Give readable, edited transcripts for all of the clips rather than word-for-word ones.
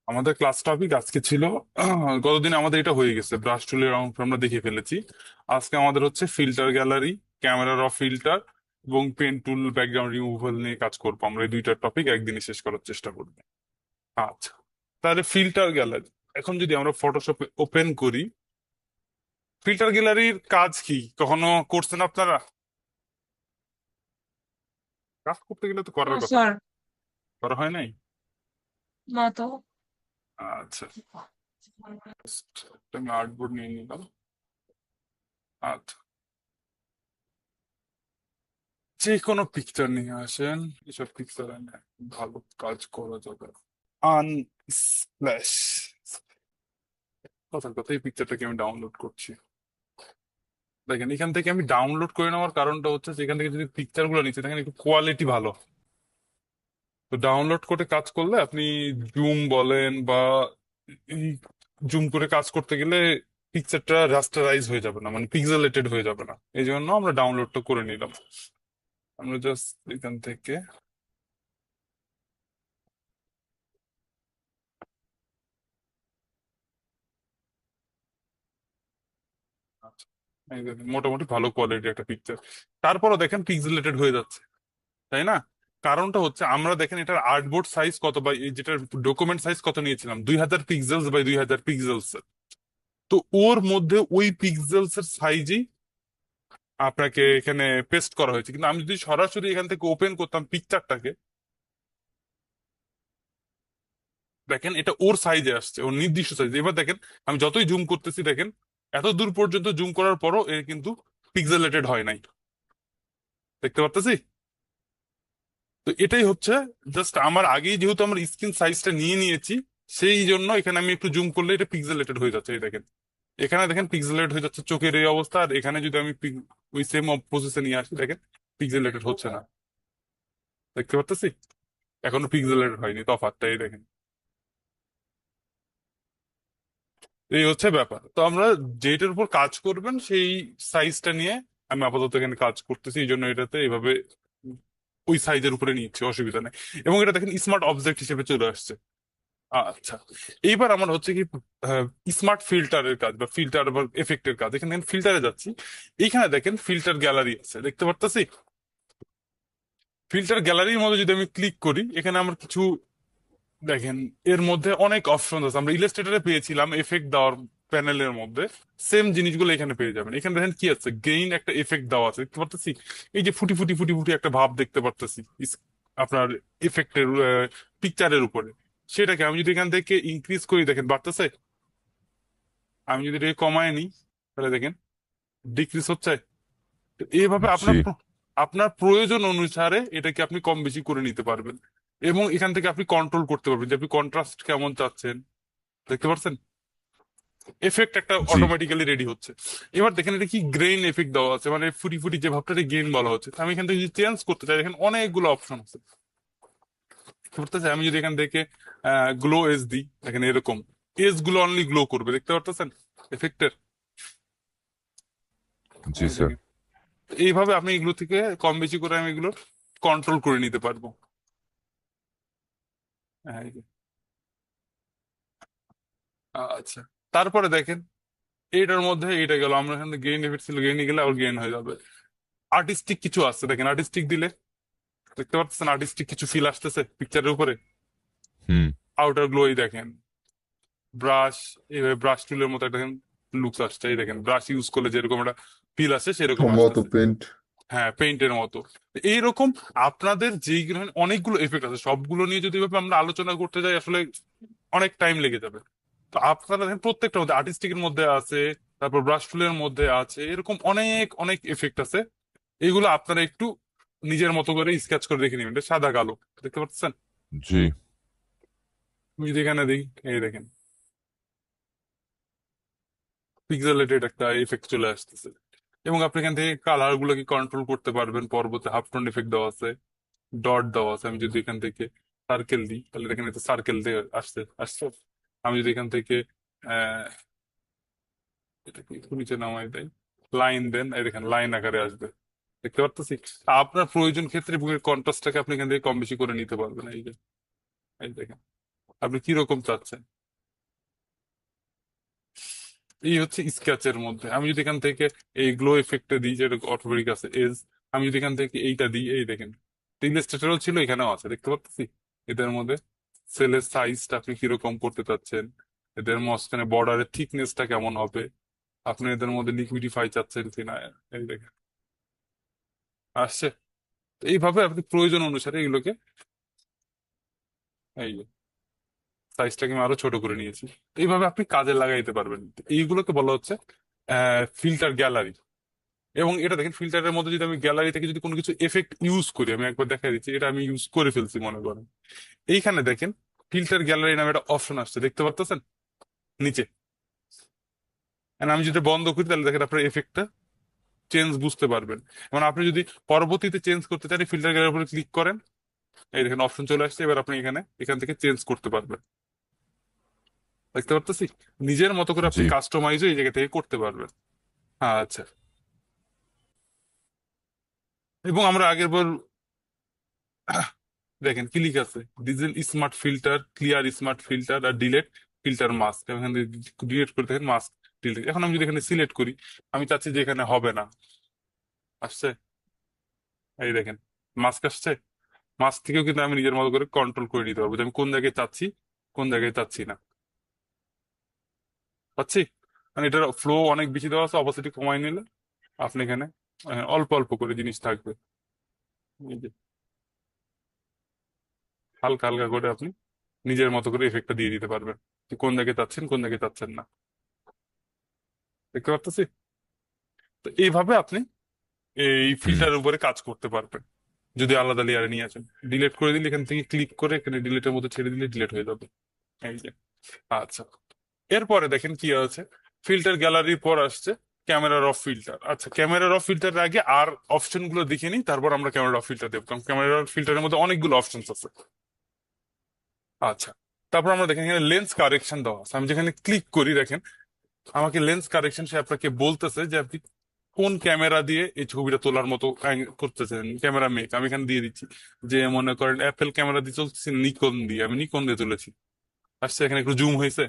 আমাদের class topic আজকে ছিল গতদিন আমাদের এটা হয়ে গেছে, ব্রাশ টুলের অঙ্ক আমরা দেখে ফেলেছি। আজকে আমাদের হচ্ছে ফিল্টার গ্যালারি, ক্যামেরা র ফিল্টার এবং পেন টুল, ব্যাকগ্রাউন্ড রিমুভাল নিয়ে কাজ করবো। আমরা এই দুইটা টপিক একদিনে শেষ করার চেষ্টা করবো। আচ্ছা, তাহলে ফিল্টার গ্যালারি, এখন যদি আমরা ফটোশপে ওপেন করি, ফিল্টার গ্যালারির কাজ কি কখনো করছেন আপনারা? কাজ করতে গেলে তো না করার কথা, স্যার। করা হয় নাই। না তো। আচ্ছা, আমি আর্টবোর্ড নিয়ে নিলাম। আচ্ছা, যে কোনো পিকচার নিয়ে আসেন, এসব পিকচার এনে ভালো কাজ করা যাবে। আনস্প্ল্যাশ, কথার কথা এই পিকচারটাকে আমি ডাউনলোড করছি। দেখেন, এখান থেকে আমি ডাউনলোড করে নেওয়ার কারণটা হচ্ছে যে এখান থেকে যদি পিকচার গুলো নিচ্ছে দেখেন একটু কোয়ালিটি ভালো। তো ডাউনলোড করে কাজ করলে আপনি জুম বলেন বা জুম করে কাজ করতে গেলে পিকচারটা রাস্টারাইজ হয়ে যাবে না, মানে পিক্সেলেটেড হয়ে যাবে না। এই জন্য আমরা ডাউনলোডটা করে নিলাম। আমরা জাস্ট এখান থেকে, আচ্ছা, এই দেখেন মোটামুটি ভালো কোয়ালিটি একটা পিকচার। তারপরও দেখেন পিক্সেলেটেড হয়ে যাচ্ছে, তাই না? কারণটা হচ্ছে আমরা দেখেন এটার আর্টবোর্ড সাইজ কত, বা এই যেটার ডকুমেন্ট সাইজ কত নিয়েছিলাম, 2000 পিক্সেলস বাই 2000 পিক্সেলস। তো ওর মধ্যে ওই পিক্সেলস এর সাইজই আপনাকে এখানে পেস্ট করা হয়েছে। কিন্তু আমি যদি সরাসরি এখান থেকে ওপেন করতাম পিকচারটাকে, দেখেন এটা ওর সাইজে আসছে, ওর নির্দিষ্ট সাইজ। এবার দেখেন আমি যতই জুম করতেছি, দেখেন এত দূর পর্যন্ত জুম করার পরও এর কিন্তু পিক্সেলেটেড হয় নাই, দেখতে পারতেছি। তো এটাই হচ্ছে, জাস্ট আমার আগেই যেহেতু আমার স্ক্রিন সাইজটা নিয়ে নিয়েছি, সেই জন্য এখানে আমি একটু জুম করলে এটা পিক্সেলেটেড হয়ে যাচ্ছে। এই দেখেন, এখানে দেখেন পিক্সেলেটেড হয়ে যাচ্ছে চোখের এই অবস্থা, আর এখানে যদি আমি ওই সেম প্রসেসে নিয়ে আসি, দেখেন পিক্সেলেটেড হচ্ছে না, দেখতে পারতেছি। এখনো পিক্সেলেটেড হয়নি, তফাৎটা এই দেখেন। এই হচ্ছে ব্যাপার। তো আমরা যেটার উপর কাজ করবেন সেই সাইজটা নিয়ে আমি আপাতত এখানে কাজ করতেছি, এই জন্য এটাতে এইভাবে ওই সাইজের উপরে নিচ্ছি, অসুবিধা নেই। এবং এটা দেখেন স্মার্ট অবজেক্ট হিসেবে চলে আসছে। আচ্ছা, এইবার আমার হচ্ছে কি স্মার্ট ফিল্টারের কাজ বা ফিল্টার বা এফেক্টের কাজ। এখানে ফিল্টারে যাচ্ছি, এইখানে দেখেন ফিল্টার গ্যালারি আছে, দেখতে পারতেছি। ফিল্টার গ্যালারির মধ্যে যদি আমি ক্লিক করি, এখানে আমার কিছু, দেখেন এর মধ্যে অনেক অপশন আছে। আমরা ইলাস্ট্রেটরে পেয়েছিলাম এফেক্ট দেওয়ার প্যানেলের মধ্যে, সেম জিনিসগুলো এখানে পেয়ে যাবেন। এখানে দেখেন কি আছে, গেইন একটা এফেক্ট দেওয়া আছে, দেখতে পারতেছি। এই যে ফুটি ফুটি ফুটি ফুটি একটা ভাব দেখতে পারতেছি আপনার এফেক্টের পিকচারের উপরে, সেটাকে আমি যদি এখান থেকে ইনক্রিজ করি, দেখেন বাড়তেছে। আমি যদি এটাকে কমায় নিই, তাহলে দেখেন ডিক্রিজ হচ্ছে। তো এইভাবে জি। আপনার প্রয়োজন অনুসারে এটাকে আপনি কম বেশি করে নিতে পারবেন। এবং এখান থেকে আপনি কন্ট্রোল করতে পারবেন যে আপনি কন্ট্রাস্ট কেমন চাচ্ছেন, দেখতে পাচ্ছেন। এফেক্ট একটা জি। অটোমেটিক্যালি রেডি হচ্ছে। এবার দেখেন এটা কি গ্রেইন এফেক্ট দেওয়া আছে, মানে ফুটি ফুটি যে ভাবটা গ্রেইন বলা হচ্ছে। তো আমি এখান থেকে যদি চেঞ্জ করতে চাই, দেখেন অনেকগুলো অপশন আছে, বুঝতে পারতেছেন। আমি যদি এখান থেকে গ্লো এজ দিই, দেখেন এরকম এজ গুলো অনলি গ্লো করবে, দেখতে পারতেছেন এফেক্টের। জি স্যার। দেখেন এইভাবে আপনি এগুলো থেকে কম বেশি করে আমি এগুলো কন্ট্রোল করে নিতে পারবো। হ্যাঁ, এই যে। আচ্ছা, তারপরে দেখেন এইটার মধ্যে এটা গেল, আমরা এখানে গেইন এফেক্ট ছিল, গেইনে গেলে আবার গেইন হয়ে যাবে। আর্টিস্টিক কিছু আছে, দেখেন আর্টিস্টিক দিলে দেখতে পাচ্ছেন আর্টিস্টিক কিছু ফিল আসতেছে পিকচারের উপরে। হুম। আউটার গ্লোই দেখেন, ব্রাশ, এইভাবে ব্রাশ টুলের মতো একটা লুকস আসছে। এই দেখেন ব্রাশ ইউজ করলে যেরকম একটা ফিল আসে সেরকম সম্ভবত আসতেছে। পেন্ট। হ্যাঁ, পেইন্টের মতো। এইরকম আপনাদের যেই অনেকগুলো এফেক্ট আছে, সবগুলো নিয়ে যদি এভাবে আমরা আলোচনা করতে যাই, আসলে অনেক টাইম লেগে যাবে। তো আপনারা দেখেন প্রত্যেকটার মধ্যে, আর্টিস্টিকের মধ্যে আছে, তারপর ব্রাশ টুলের মধ্যে আছে, এরকম অনেক অনেক এফেক্ট আছে। এগুলো আপনারা একটু নিজের মতো করে স্কেচ করে রেখে নেবেন। এটা সাদা কালো, দেখতে পাচ্ছেন। জি। আমি যদি এখানে দিই, এই দেখেন পিক্সেলেটেড একটা ইফেক্ট চলে আসতেছে। এবং আপনি এখান থেকে কালার গুলোকে কন্ট্রোল করতে পারবেন। পর্বতে হাফ টোন ইফেক্ট দেওয়া আছে, ডট দেওয়া আছে। আমি যদি এখান থেকে সার্কেল দিই, তাহলে দেখেন এটা সার্কেল দিয়ে আসছে আসছে। আমি যদি এখান থেকে আহ এটাকে একটু নিচে নামাই দেয়, লাইন দেন, এই দেখেন লাইন আকারে আসবে, দেখতে পারতেছি। আপনার প্রয়োজন ক্ষেত্রে কন্ট্রাস্টটাকে আপনি এখান থেকে কম বেশি করে নিতে পারবেন। এই যে, এই দেখেন আপনি কি রকম চাচ্ছেন। এই হচ্ছে স্কেচের মধ্যে। আমি যদি এখান থেকে এই গ্লো এফেক্টটা দিই, যেটা অটোমেটিক আছে এজ, আমি যদি এখান থেকে এইটা দিই, এই দেখেন ইলাস্ট্রেটরও ছিল, এখানেও আছে, দেখতে পাচ্ছি। এদের মধ্যে সেলের সাইজটা আপনি কিরকম করতে চাচ্ছেন, এদের মাঝখানে বর্ডারের থিকনেসটা কেমন হবে, আপনি এদের মধ্যে লিকুইডিফাই চাচ্ছেন কিনা, এই দেখেন আসছে। তো এইভাবে আপনি প্রয়োজন অনুসারে এগুলোকে, এই সাইজটাকে আমি আরো ছোট করে নিয়েছি, তো এইভাবে আপনি কাজে লাগাইতে পারবেন। তো এইগুলোকে বলা হচ্ছে ফিল্টার গ্যালারি। এবং এটা দেখেন, ফিল্টারের মধ্যে যদি আমি গ্যালারি থেকে যদি কোনো কিছু এফেক্ট ইউজ করি, আমি একবার দেখা দিচ্ছি, এটা আমি ইউজ করে ফেলছি মনে করেন। এইখানে দেখেন ফিল্টার গ্যালারি নামে একটা অপশন আসছে, দেখতে পারতেছেন নিচে। And আমি যদি বন্ধ করি তাহলে দেখেন আপনার এফেক্টটা চেঞ্জ বুঝতে পারবেন। এবং আপনি যদি পরবর্তীতে চেঞ্জ করতে চান, ফিল্টার গ্যালারির উপরে ক্লিক করেন, এই দেখেন অপশন চলে আসছে, এবার আপনি এখান থেকে চেঞ্জ করতে পারবেন, দেখতে পারতেছি। নিজের মতো করে জি। আপনি কাস্টমাইজও এই জায়গা থেকে করতে পারবেন। হ্যাঁ, আচ্ছা। এবং আমরা আগের বার দেখেন কি লিখে আছে, disable smart filter, clear smart filter, আর ডিলেট ফিল্টার মাস্ক। এখানে ডিলেট করে দেখেন মাস্ক ডিলেট। এখন আমি যদি এখানে সিলেক্ট করি, আমি চাচ্ছি যে এখানে হবে না, আসছে, এই দেখেন মাস্ক আসছে। মাস্ক থেকেও কিন্তু আমি নিজের মতো করে কন্ট্রোল করে নিতে পারবো যে আমি কোন জায়গায় চাচ্ছি, কোন জায়গায় চাচ্ছি না, পাচ্ছি। মানে এটার ফ্লো অনেক বেশি দেওয়া আছে, অপাসিটি কমাই নিলে আপনি এখানে অল্প অল্প করে জিনিস থাকবে, এই যে হালকা হালকা করে আপনি নিজের মতো করে এফেক্টটা দিয়ে দিতে পারবেন, যে কোন জায়গায় চাচ্ছেন কোন জায়গায় চাচ্ছেন না, দেখতে পারতেছি। তো এইভাবে আপনি এই হুম। ফিল্টারের উপরে কাজ করতে পারবেন। যদি আলাদা লেয়ারে নিয়ে আসেন, ডিলিট করে দিলে এখান থেকে ক্লিক করে এখানে ডিলিটের মধ্যে ছেড়ে দিলে ডিলিট হয়ে যাবে, এই যে। আচ্ছা, এরপরে দেখেন কি আছে, ফিল্টার গ্যালারির পর আসছে ক্যামেরার অফ ফিল্টার। আচ্ছা, ক্যামেরার অফ ফিল্টারের আগে আর অপশন গুলো দেখে নিই, তারপর আমরা ক্যামেরা অফ ফিল্টার দেবো, কারণ ক্যামেরার ফিল্টারের মধ্যে অনেকগুলো অপশন আছে। আচ্ছা, তারপর আমরা দেখেন এখানে লেন্স কারেকশন দেওয়া আছে। আমি যেখানে ক্লিক করি দেখেন আমাকে লেন্স কারেকশন, সে আপনাকে বলতেছে যে আপনি কোন ক্যামেরা দিয়ে এই ছবিটা তোলার মতো করতেছেন, ক্যামেরা মেক আমি এখানে দিয়ে দিচ্ছি। যে মনে করেন অ্যাপেল ক্যামেরা দিয়ে চলতেছি, নিকন দিয়ে, আমি নিকন দিয়ে তুলেছি, আসছে এখানে একটু জুম হয়েছে।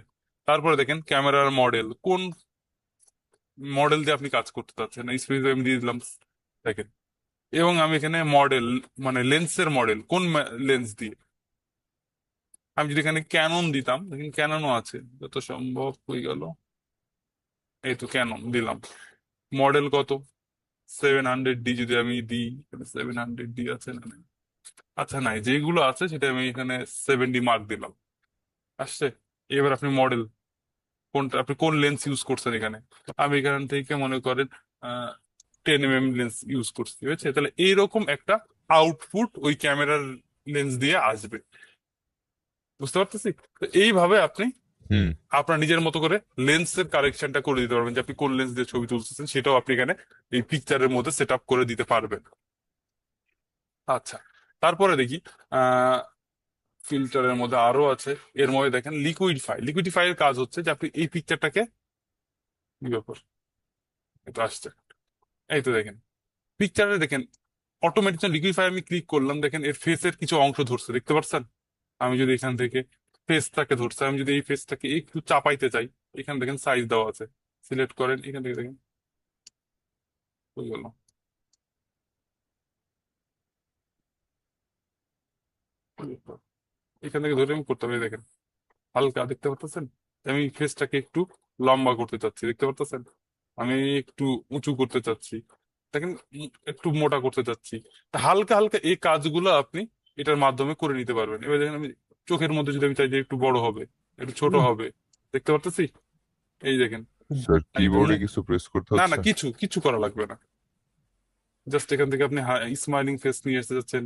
তারপরে দেখেন ক্যামেরার মডেল, কোন মডেল দিয়ে আপনি কাজ করতে চাচ্ছেন, স্পেস আমি দিয়ে দিলাম, দেখেন। এবং আমি এখানে মডেল, মানে লেন্সের মডেল কোন লেন্স দিয়ে, আমি যদি এখানে ক্যানন দিতাম, দেখেন ক্যাননও আছে, যত সম্ভব হয়ে গেল, এই তো ক্যানন দিলাম। মডেল কত, 700D যদি আমি দিই, 700D আছে না নাই? আচ্ছা নাই, যেগুলো আছে সেটা আমি এখানে 70 মার্ক দিলাম, আসছে। এবার আপনি মডেল কোনটা, আপনি কোন লেন্স ইউজ করছেন এখানে, আমি এখান থেকে মনে করেন 10 mm লেন্স ইউজ করছি, হয়েছে। তাহলে এইরকম একটা আউটপুট ওই ক্যামেরার লেন্স দিয়ে আসবে, বুঝতে পারতেছি। তো এইভাবে আপনি হুম। আপনার নিজের মতো করে লেন্সের কারেকশনটা করে দিতে পারবেন, যে আপনি কোন লেন্স দিয়ে ছবি তুলতেছেন সেটাও আপনি এখানে এই পিকচারের মধ্যে সেট আপ করে দিতে পারবেন। আচ্ছা, তারপরে দেখি আহ ফিল্টারের মধ্যে আরো আছে। এর মধ্যে দেখেন লিকুইডিফাই। লিকুইডিফাই এর কাজ হচ্ছে যে আপনি এই পিকচারটাকে, কি ব্যাপার, এটা আসছে, এই তো দেখেন পিকচারে দেখেন অটোমেটিক লিকুইফাই আমি ক্লিক করলাম, দেখেন এর ফেসের কিছু অংশ ধরছে, দেখতে পাচ্ছেন। আমি যদি এখান থেকে ফেসটাকে ধরছে, আমি যদি এই ফেসটাকে একটু চাপাইতে চাই, এখানে দেখেন সাইজ দেওয়া আছে, সিলেক্ট করেন, এখান থেকে দেখেন হয়ে গেল। এখান থেকে ধরে আমি করতে হবে, দেখেন হালকা, দেখতে পাচ্ছেন। আমি ফেসটাকে একটু লম্বা করতে চাচ্ছি, দেখতে পাচ্ছেন। আমি একটু উঁচু করতে চাচ্ছি, দেখেন একটু মোটা করতে চাচ্ছি। তা হালকা হালকা এই কাজগুলো আপনি এটার মাধ্যমে করে নিতে পারবেন। এবার দেখেন আমি চোখের মধ্যে যদি আমি চাই যে একটু বড় হবে, একটু ছোট হবে, দেখতে পারতেছি, এই দেখেন। স্যার, আমি একটু কিবোর্ডে কিছু প্রেস করতে না না, হচ্ছে? কিছু কিছু করা লাগবে না, জাস্ট এখান থেকে আপনি স্মাইলিং ফেস নিয়ে আসতে যাচ্ছেন,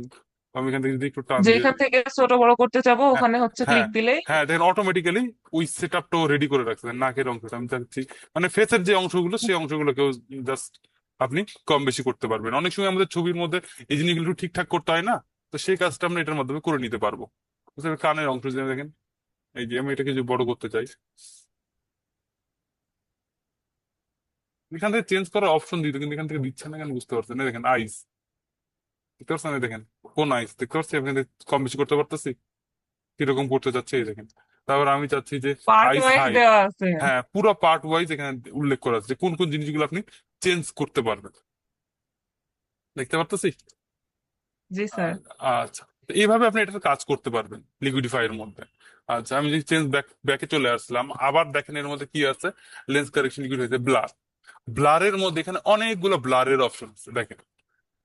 আমি এখান থেকে যদি একটু টান দিয়ে, যেখান থেকে ছোট বড় করতে যাবো হ্যাঁ ওখানে হচ্ছে হ্যাঁ ক্লিক দিলেই। হ্যাঁ, দেখেন অটোমেটিক্যালি ওই সেট আপটাও রেডি করে রাখছে। নাকের অংশটা আমি চাচ্ছি, মানে ফেসের যে অংশগুলো সেই অংশগুলোকেও জাস্ট আপনি কম বেশি করতে পারবেন। অনেক সময় আমাদের ছবির মধ্যে এই জিনিসগুলো একটু ঠিকঠাক করতে হয় না, তো সেই কাজটা আমরা এটার মাধ্যমে করে নিতে পারবো, বুঝতে পারছেন? কানের অংশ যে দেখেন, এই যে আমি এটাকে যদি বড় করতে চাই, এখান থেকে চেঞ্জ করার অপশন দিত, কিন্তু এখান থেকে দিচ্ছে না কেন বুঝতে পারছেন না। দেখেন আইস, দেখতে পাচ্ছেন, এই দেখেন কোন আইস, দেখতে পাচ্ছি এখান থেকে কম বেশি করতে পারতেছি। কিরকম করতে চাচ্ছে এই দেখেন। তারপর আমি চাচ্ছি যে পার্ট আইস ওয়াইজ হাইট। দেওয়া আছে। হ্যাঁ, পুরো পার্ট ওয়াইজ এখানে উল্লেখ করা আছে যে কোন কোন জিনিসগুলো আপনি চেঞ্জ করতে পারবেন। দেখতে পারতেছি। জি স্যার। আচ্ছা, তো এইভাবে আপনি এটার কাজ করতে পারবেন লিকুইডিফাই এর মধ্যে। আচ্ছা, আমি যদি চেঞ্জ ব্যাকে চলে আসলাম, আবার দেখেন এর মধ্যে কি আছে, লেন্স কারেকশন লিকুইড হয়েছে ব্লার। ব্লারের মধ্যে এখানে অনেকগুলো ব্লারের অপশন আছে দেখেন।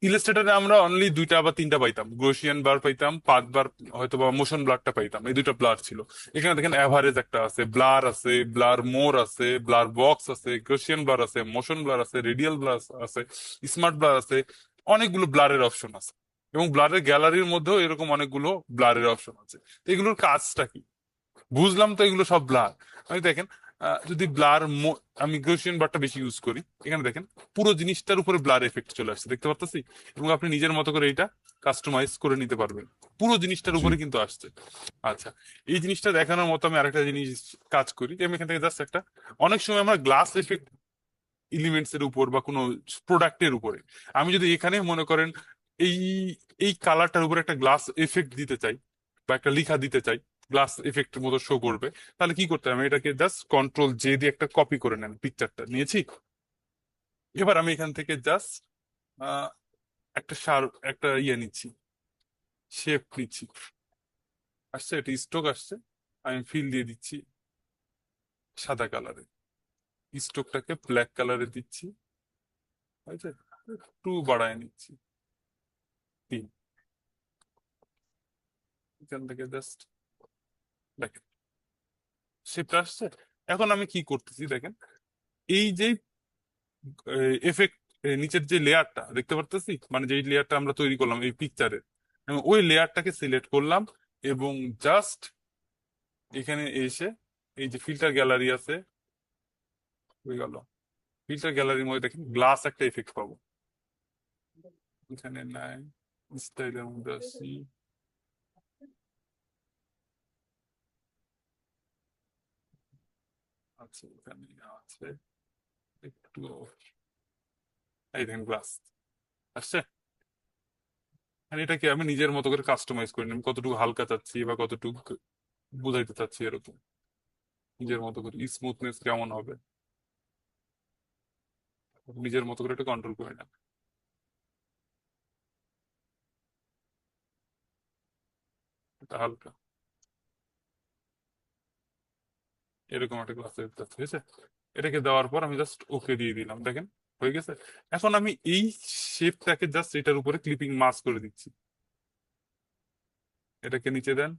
ইলাস্ট্রেটরে আমরা অনলি দুইটা বা তিনটা পাইতাম, গৌসিয়ান ব্লার পাইতাম, 5 বার হয়তো বা মোশন ব্লারটা পাইতাম, এই দুইটা ব্লার ছিল। এখানে দেখেন অ্যাভারেজ একটা আছে, ব্লার আছে, ব্লার মোর আছে, ব্লার বক্স আছে, গৌসিয়ান ব্লার আছে, মোশন ব্লার আছে, রেডিয়াল ব্লার আছে, স্মার্ট ব্লার আছে। অনেকগুলো ব্লারের অপশন আছে, এবং ব্লারের গ্যালারির মধ্যেও এরকম অনেকগুলো ব্লারের অপশন আছে। তো এগুলোর কাজটা কি? বুঝলাম তো এগুলো সব ব্লার। আমি দেখেন, যদি ব্লার, আমি গৌসিয়ান ব্লারটা বেশি ইউজ করি, এখানে দেখেন পুরো জিনিসটার উপরে ব্লার এফেক্ট চলে আসছে, দেখতে পাচ্ছি। এবং আপনি নিজের মতো করে এটা কাস্টমাইজ করে নিতে পারবেন, পুরো জিনিসটার জি। উপরে কিন্তু আসছে। আচ্ছা, এই জিনিসটা দেখানোর মতো আমি আরেকটা জিনিস কাজ করি, যে আমি এখান থেকে জাস্ট একটা, অনেক সময় আমরা গ্লাস এফেক্ট এলিমেন্টস এর উপর বা কোনো প্রোডাক্টের উপরে, আমি যদি এখানে মনে করেন এই এই কালারটার উপর একটা গ্লাস এফেক্ট দিতে চাই বা একটা লেখা দিতে চাই, গ্লাস এফেক্টের মতো শো করবে, তাহলে কি করতে হবে? আমি এটাকে জাস্ট কন্ট্রোল জে দিয়ে একটা কপি করে নেন, পিকচারটা নিয়েছি। এবার আমি এখান থেকে জাস্ট একটা একটা নিচ্ছি, শেপ নিচ্ছি, আসছে এটা স্ট্রোক আসছে, আমি ফিল দিয়ে দিচ্ছি সাদা কালারে, স্ট্রোকটাকে ব্ল্যাক কালারে দিচ্ছি, হয়েছে? একটু বাড়ায় নিচ্ছি, 3, এখান থেকে জাস্ট দেখেন শেপটা আসছে। এখন আমি কি করতেছি দেখেন, এই যে এফেক্ট, নিচের যে লেয়ারটা দেখতে পারতেছি, মানে যে লেয়ারটা আমরা তৈরি করলাম এই পিকচারের, ওই লেয়ারটাকে সিলেক্ট করলাম, এবং জাস্ট এখানে এসে এই যে ফিল্টার গ্যালারি আছে, হয়ে গেল। ফিল্টার গ্যালারির মধ্যে দেখেন গ্লাস একটা এফেক্ট পাবো, এখানে নাই, স্টাইলের মধ্যে আসি, আচ্ছা এখানে আছে একটু, এই দেখেন গ্লাস আসছে। আর এটাকে আমি নিজের মতো করে কাস্টমাইজ করে নিলাম, কতটুকু হালকা চাচ্ছি বা কতটুকু বুঝাইতে চাচ্ছি, এরকম নিজের মতো করে। স্মুথনেস কেমন হবে নিজের মতো করে এটা কন্ট্রোল করে নেন। এটা হালকা এরকম একটা ক্লাস ঠিক আছে। এটাকে দেওয়ার পর আমি জাস্ট ওকে দিয়ে দিলাম, দেখেন হয়ে গেছে। এখন আমি এই শেপটাকে জাস্ট এটার উপরে ক্লিপিং মাস্ক করে দিচ্ছি, এটাকে নিচে দেন,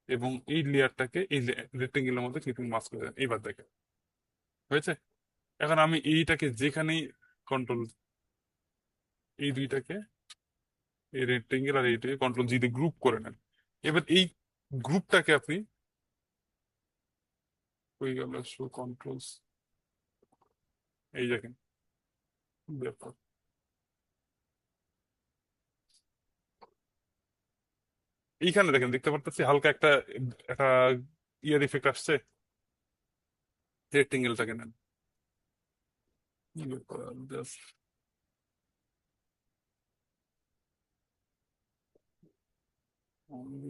এবং এই লেয়ারটাকে এই রেক্টেঙ্গেলের মধ্যে ক্লিপিং মাস্ক করে দেন, এইবার দেখেন হয়েছে। এখন আমি এইটাকে যেখানেই কন্ট্রোল, এই দুইটাকে, এই রেক্টেঙ্গেল আর এইটাকে কন্ট্রোল জি দিয়ে গ্রুপ করে নেন। এবার এই গ্রুপটাকে আপনি, হয়ে গেল শো কন্ট্রোলস, এই দেখেন ব্যাপার। এইখানে দেখেন, দেখতে পারতেছি হালকা একটা একটা ইয়ার ইফেক্ট আসছে, রেক্টেঙ্গেলটাকে নেন, কি ব্যাপার, just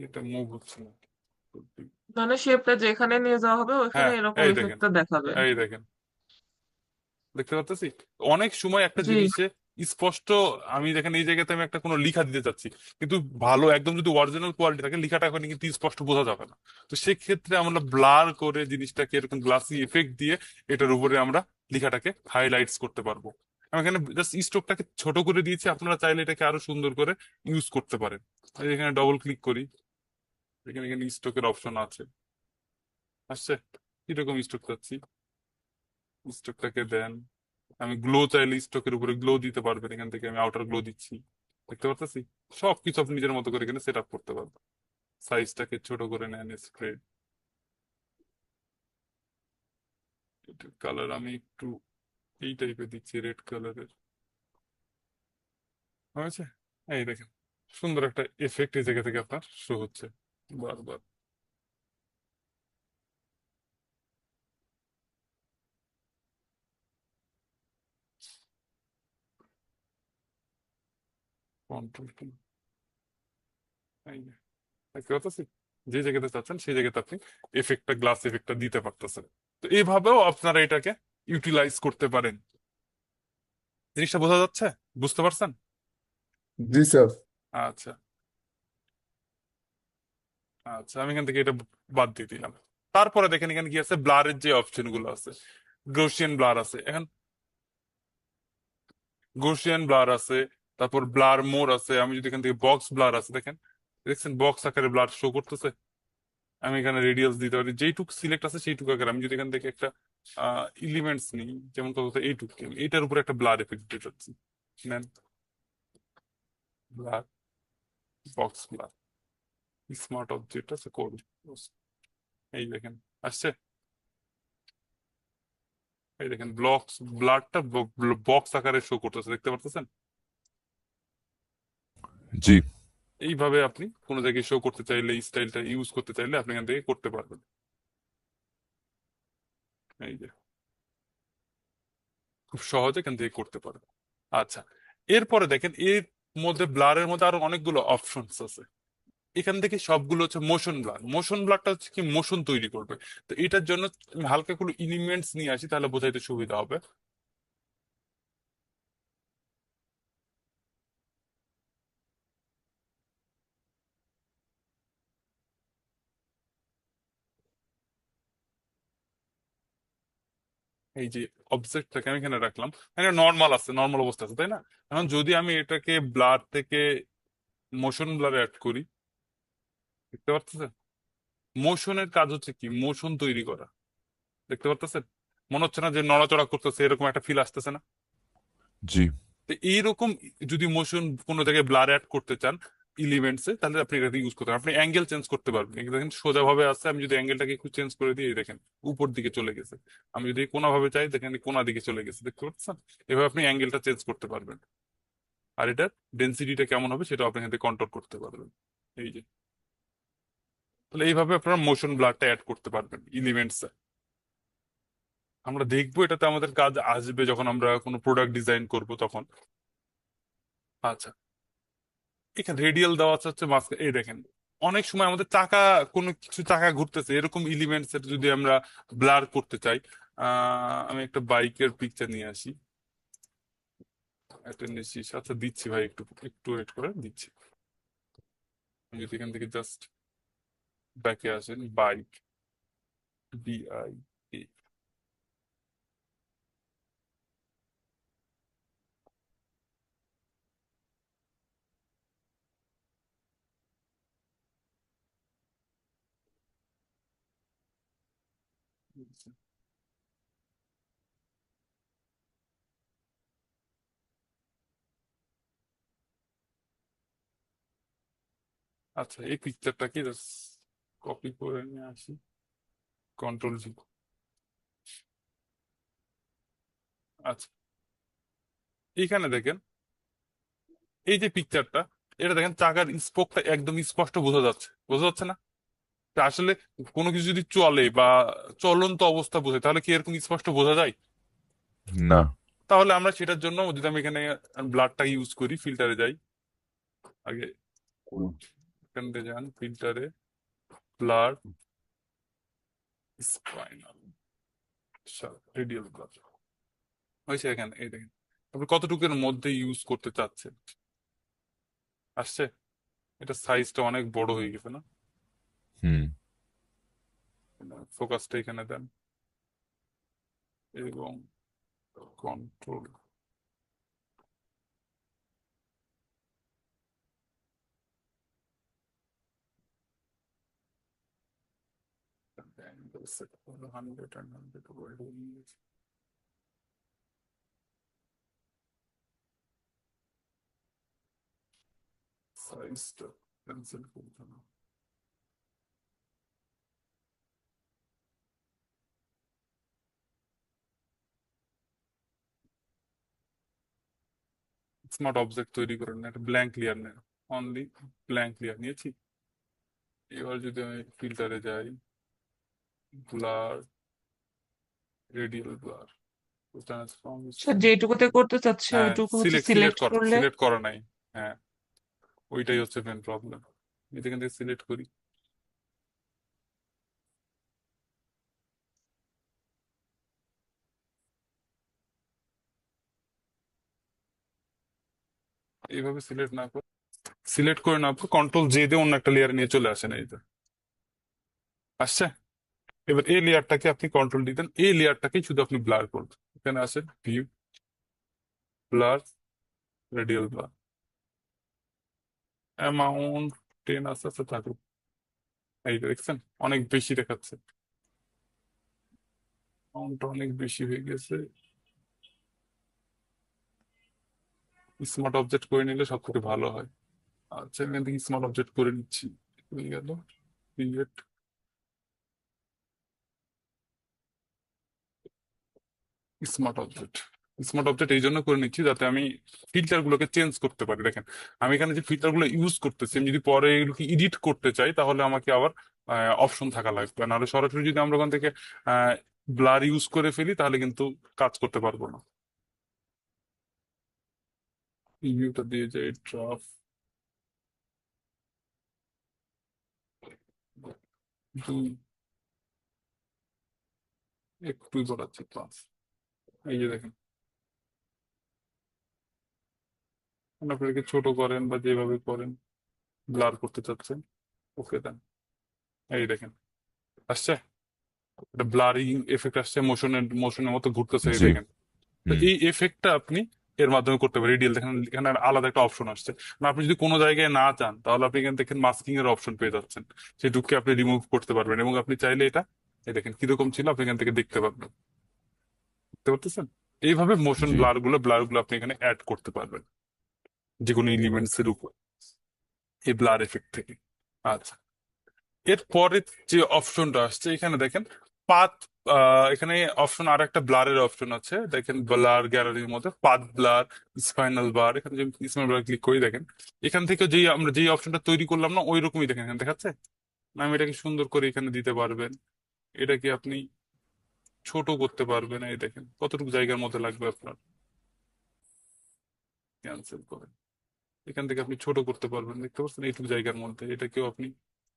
এটা মুভ হচ্ছে না। মানে শেপটা যেখানে নিয়ে যাওয়া হবে ওইখানে হ্যাঁ, এরকম এই দেখেন, ইফেক্টটা দেখাবে। এই দেখেন, দেখতে পাচ্ছি। অনেক সময় একটা জি। জিনিসে স্পষ্ট, আমি দেখেন এই জায়গাতে আমি একটা কোনো লিখা দিতে চাচ্ছি, কিন্তু ভালো একদম যদি অরিজিনাল কোয়ালিটি থাকে লিখাটা এখন কিন্তু স্পষ্ট বোঝা যাবে না। তো সেক্ষেত্রে আমরা ব্লার করে জিনিসটাকে এরকম গ্লাসি এফেক্ট দিয়ে এটার উপরে আমরা লেখাটাকে হাইলাইটস করতে পারবো। আমি এখানে জাস্ট স্ট্রোকটাকে ছোট করে দিয়েছি, আপনারা চাইলে এটাকে আরো সুন্দর করে ইউজ করতে পারেন। এই এখানে ডবল ক্লিক করি, এখানে এখানে স্ট্রোকের অপশন আছে, আসছে কিরকম স্ট্রোক চাচ্ছি, স্ট্রোকটাকে দেন। আমি গ্লো চাইলে স্টকের উপরে গ্লো দিতে পারবেন, এখান থেকে আমি আউটার গ্লো দিচ্ছি, দেখতে পাচ্ছি। সবকিছু আপনি নিজের মতো করে এখানে সেট আপ করতে পারবেন। সাইজটাকে ছোট করে নেন, স্প্রেড, কালার আমি একটু এই টাইপের দিচ্ছি, রেড কালারের, হয়েছে। এই দেখেন সুন্দর একটা এফেক্ট এই জায়গা থেকে আপনার শো হচ্ছে বারবার। কন্ট্রোল কি, এই যে, দেখতে পাচ্ছি। যে জায়গাতে চাচ্ছেন সেই জায়গাতে আপনি এফেক্টটা, গ্লাস এফেক্টটা দিতে পারতেছেন। তো এইভাবেও আপনারা এটাকে ইউটিলাইজ করতে পারেন। জিনিসটা বোঝা যাচ্ছে? বুঝতে পারছেন? জি স্যার। আচ্ছা। আচ্ছা, আমি এখান থেকে এটা বাদ দিয়ে দিলাম। তারপরে দেখেন এখানে কি আছে, ব্লারের যে অপশন গুলো আছে, গৌসিয়ান ব্লার আছে এখন, গৌসিয়ান ব্লার আছে, তারপর ব্লার মোর আছে। আমি যদি এখান থেকে বক্স ব্লার আছে, দেখেন, দেখছেন বক্স আকারে ব্লার শো করতেছে। আমি এখানে রেডিয়াস দিতে পারি, যেইটুক সিলেক্ট আছে সেইটুকু আকারে। আমি যদি এখান থেকে একটা এলিমেন্টস নিই, যেমন কত এইটুক, এইটার উপর একটা ব্লার এফেক্ট দিতে চাচ্ছি, নেন, blur, box blur, smart object আছে, কোড, এই দেখেন আসছে। এই দেখেন ব্লকস, ব্লাডটা বক্স আকারে শো করতেছে, দেখতে পারতেছেন? জি। এইভাবে আপনি কোনো জায়গায় শো করতে চাইলে, এই স্টাইলটা ইউজ করতে চাইলে আপনি এখান থেকে করতে পারবেন। এই যে খুব সহজে এখান থেকে করতে পারেন। আচ্ছা, এরপরে দেখেন এর মধ্যে, ব্লারের মধ্যে আরো অনেকগুলো অপশনস আছে। এখান থেকে সবগুলো হচ্ছে মোশন ব্লার। মোশন ব্লারটা হচ্ছে কি, মোশন তৈরি করবে। তো এটার জন্য আমি হালকা কোনো এলিমেন্টস নিয়ে আসি, তাহলে বোঝাইতে সুবিধা হবে। এই যে অবজেক্টটাকে আমি এখানে রাখলাম, এটা নর্মাল আছে, নর্মাল অবস্থা আছে, তাই না? এখন যদি আমি এটাকে ব্লার থেকে মোশন ব্লারে অ্যাড করি, দেখতে পাচ্ছেন? মোশনের কাজ হচ্ছে কি, মোশন তৈরি করা, দেখতে পারতেছেন? মনে হচ্ছে না যে নড়াচড়া করতেছে, এরকম একটা ফিল আসতেছে না? জি। তো এইরকম যদি মোশন কোনো জায়গায় ব্লার অ্যাড করতে চান এলিমেন্টসে, তাহলে আপনি এটা ইউজ করতে পারেন। আপনি অ্যাঙ্গেল চেঞ্জ করতে পারবেন। এই দেখেন সোজা ভাবে আছে, আমি যদি অ্যাঙ্গেলটাকে একটু চেঞ্জ করে দিই, এই দেখেন উপর দিকে চলে গেছে। আমি যদি কোনা ভাবে চাই, দেখেন এই কোনা দিকে চলে গেছে, দেখতে পাচ্ছেন? এভাবে আপনি অ্যাঙ্গেলটা চেঞ্জ করতে পারবেন। আর এটার ডেন্সিটিটা কেমন হবে সেটা আপনি এখান থেকে কন্ট্রোল করতে পারবেন। এই যে, তাহলে এইভাবে আপনারা মোশন ব্লারটা অ্যাড করতে পারবেন এলিমেন্টসে। আমরা দেখবো এটাতে আমাদের কাজ আসবে যখন আমরা কোনো প্রোডাক্ট ডিজাইন করব তখন। আচ্ছা, এখানে রেডিয়াল দেওয়া আছে হচ্ছে মাঝখানে, এই দেখেন অনেক সময় আমাদের চাকা, কোনো কিছু চাকা ঘুরতেছে, এরকম এলিমেন্টস এর যদি আমরা ব্লার করতে চাই, আমি একটা বাইকের পিকচার নিয়ে আসি, একটা নিচ্ছিস, আচ্ছা দিচ্ছি ভাই, একটু একটু ওয়েট করে দিচ্ছি। আমি যদি এখান থেকে জাস্ট ব্যাকে আসেন, বাইক, BI, আচ্ছা এই পিকচারটাকে জাস্ট কপি করে নিয়ে আসি, কন্ট্রোল V। আচ্ছা, এইখানে দেখেন এই যে পিকচারটা, এটা দেখেন চাকার স্পোকটা একদম স্পষ্ট বোঝা যাচ্ছে, বোঝা যাচ্ছে না? তা আসলে কোনো কিছু যদি চলে বা চলন্ত অবস্থা বোঝায়, তাহলে কি এরকম স্পষ্ট বোঝা যায়? না। তাহলে আমরা সেটার জন্য যদি আমি এখানে ব্লাডটা ইউজ করি, ফিল্টারে যাই, আগে এখান থেকে যান ফিল্টারে, ব্লাড, স্পাইনাল, রেডিয়াল ব্লাড হয়েছে। এখানে এই দেখেন আপনি কতটুকুর মধ্যে ইউজ করতে চাচ্ছেন, আসছে? এটা সাইজটা অনেক বড় হয়ে গেছে না? হুম। ফোকাসটা এখানে দেন এবং কন্ট্রোল, সেট করলো 100 সাইজটা ক্যান্সেল করতে হবে। স্মার্ট অবজেক্ট তৈরি করেন না, একটা ব্ল্যাঙ্ক লেয়ার নেন, অনলি ব্ল্যাঙ্ক লেয়ার নিয়েছি। এবার যদি আমি ফিল্টারে যাই, blur, radial blur, transform, sir যেটুকুতে করতে চাচ্ছে হ্যাঁ ওইটুকু হচ্ছে সিলেক্ট, সিলেক্ট করলে। সিলেক্ট করা নাই। হ্যাঁ, ওইটাই হচ্ছে মেন প্রবলেম। এখান থেকে সিলেক্ট করি, এইভাবে সিলেক্ট করে না কন্ট্রোল জে দিয়ে অন্য একটা লেয়ার নিয়ে চলে আসেন, এই যে আসছে। এবার এই লেয়ারটাকে আপনি কন্ট্রোল দিতেন, এই লেয়ারটাকেই শুধু আপনি ব্লার করবেন। এখানে আসেন, view, blur, radial blur, amount 10 আস্তে আস্তে থাকুক। এই যে দেখছেন অনেক বেশি দেখাচ্ছে, অ্যামাউন্টটা অনেক বেশি হয়ে গেছে। স্মার্ট অবজেক্ট করে নিলে সব থেকে ভালো হয়। আচ্ছা, এখান থেকে স্মার্ট অবজেক্ট করে নিচ্ছি। হয়ে গেল create smart object. Smart object এই জন্য করে নিচ্ছি যাতে আমি ফিল্টার গুলোকে চেঞ্জ করতে পারি। দেখেন আমি এখানে যে ফিল্টার গুলো ইউজ করতেছি, আমি যদি পরে এগুলোকে এডিট করতে চাই তাহলে আমাকে আবার অপশন থাকা লাগবে, নাহলে সরাসরি যদি আমরা ওখান থেকে ব্লার ইউজ করে ফেলি তাহলে কিন্তু কাজ করতে পারবো না। ভিউটা দিয়ে যাই, ড্রাফট দুই, একটু বাড়াচ্ছি ক্লাস। এই যে দেখেন, আপনাকে ছোট করেন বা যেভাবে করেন, ব্লার করতে চাচ্ছেন, ওকে দেন। এই দেখেন আসছে, একটা ব্লারিং এফেক্ট আসছে, মোশনের মতো ঘুরতেছে, এই জি। দেখেন। তো হুম। এই এফেক্টটা আপনি এর মাধ্যমে করতে পারেন। রেডিয়াল দেখেন এখানে আলাদা একটা অপশন আসছে, মানে আপনি যদি কোনো জায়গায় না চান তাহলে আপনি এখান থেকে মাস্কিং এর অপশন পেয়ে যাচ্ছেন, সেটুকুকে আপনি রিমুভ করতে পারবেন এবং আপনি চাইলে এটা, এই দেখেন কিরকম ছিল আপনি এখান থেকে দেখতে পারবেন, বুঝতে পারতেছেন। এইভাবে মোশন জি। ব্লার গুলো আপনি এখানে অ্যাড করতে পারবেন যে কোনো এলিমেন্টস এর উপর, এই ব্লার এফেক্ট থেকে। আচ্ছা, এরপরে যে অপশনটা আসছে এখানে দেখেন পাথ, এখানে অপশন আর একটা ব্লারের অপশন আছে, দেখেন ব্লার গ্যালারির মধ্যে পাথ ব্লার, স্পাইনাল বার। এখানে যদি স্পাইনাল বার ক্লিক করি দেখেন এখান থেকে যেই আমরা যেই অপশনটা তৈরি করলাম না ওই রকমই দেখেন এখানে দেখাচ্ছে না। আমি এটাকে সুন্দর করে এখানে দিতে পারবেন, এটাকে আপনি ছোট করতে পারবেন। এই দেখেন কতটুকু জায়গার মধ্যে লাগবে আপনার, ক্যান্সেল করেন। এখান থেকে আপনি ছোট করতে পারবেন, দেখতে পাচ্ছেন এইটুকু জায়গার মধ্যে এটাকেও আপনি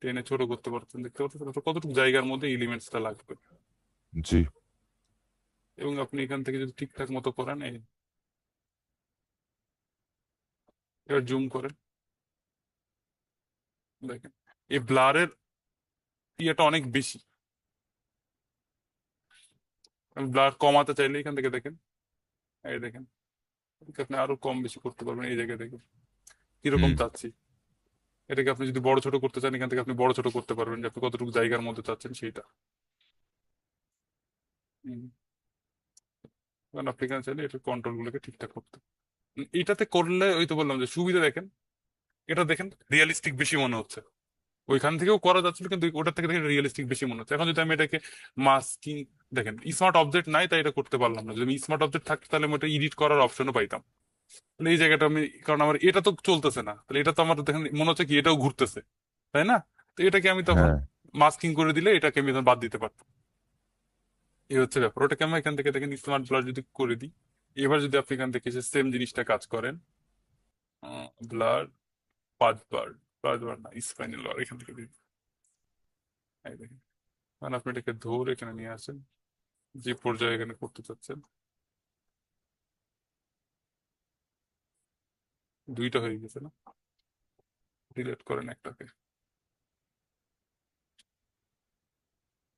টেনে ছোট করতে পারছেন, দেখতে পাচ্ছেন আপনার কতটুকু জায়গার মধ্যে এলিমেন্টসটা লাগবে। জি। এবং আপনি এখান থেকে যদি ঠিকঠাক মতো করেন, এই এবার জুম করেন, দেখেন এই ব্লারের ইয়েটা অনেক বেশি। আমি ব্লার কমাতে চাইলে এখান থেকে দেখেন, এই দেখেন এটাকে আপনি আরো কম বেশি করতে পারবেন। এই জায়গায় দেখেন কিরকম হুম। চাচ্ছি, এটাকে আপনি যদি বড় ছোট করতে চান এখান থেকে আপনি বড় ছোট করতে পারবেন, যে আপনি কতটুকু জায়গার মধ্যে চাচ্ছেন সেইটা। হম, কারণ আপনি এখানে চাইলে এটা কন্ট্রোল গুলোকে ঠিকঠাক করতে, এটাতে করলে ওই তো বললাম যে সুবিধা দেখেন, এটা দেখেন রিয়েলিস্টিক বেশি মনে হচ্ছে। ওইখান থেকেও করা যাচ্ছিল কিন্তু ওটার থেকে দেখেন রিয়েলিস্টিক বেশি মনে হচ্ছে। এখন যদি আমি এটাকে মাস্কিং, দেখেন স্মার্ট অবজেক্ট নাই তাই এটা করতে পারলাম না, যদি স্মার্ট অবজেক্ট থাকতো তাহলে আমি এটা এডিট করার অপশনও পাইতাম। তাহলে এই জায়গাটা আমি, কারণ আমার এটা তো চলতেছে না, তাহলে এটা তো আমার দেখেন মনে হচ্ছে কি এটাও ঘুরতেছে, তাই না? তো এটাকে আমি তখন হ্যাঁ। মাস্কিং করে দিলে এটাকে আমি তখন বাদ দিতে পারতাম। এই হচ্ছে ব্যাপার। ওটাকে আমি এখান থেকে দেখেন স্মার্ট ব্লার যদি করে দিই, এবার যদি আপনি এখান থেকে এসে সেম জিনিসটা কাজ করেন, ব্লার, পাঁচবার, পাঁচবার না স্পাইনাল ব্লার এখান থেকে দিই, এই দেখেন। কারণ আপনি এটাকে ধরে এখানে নিয়ে আসেন, যে পর্যায়ে এখানে করতে চাচ্ছেন, দুইটা হয়ে গেছে না, ডিলিট করেন একটাকে,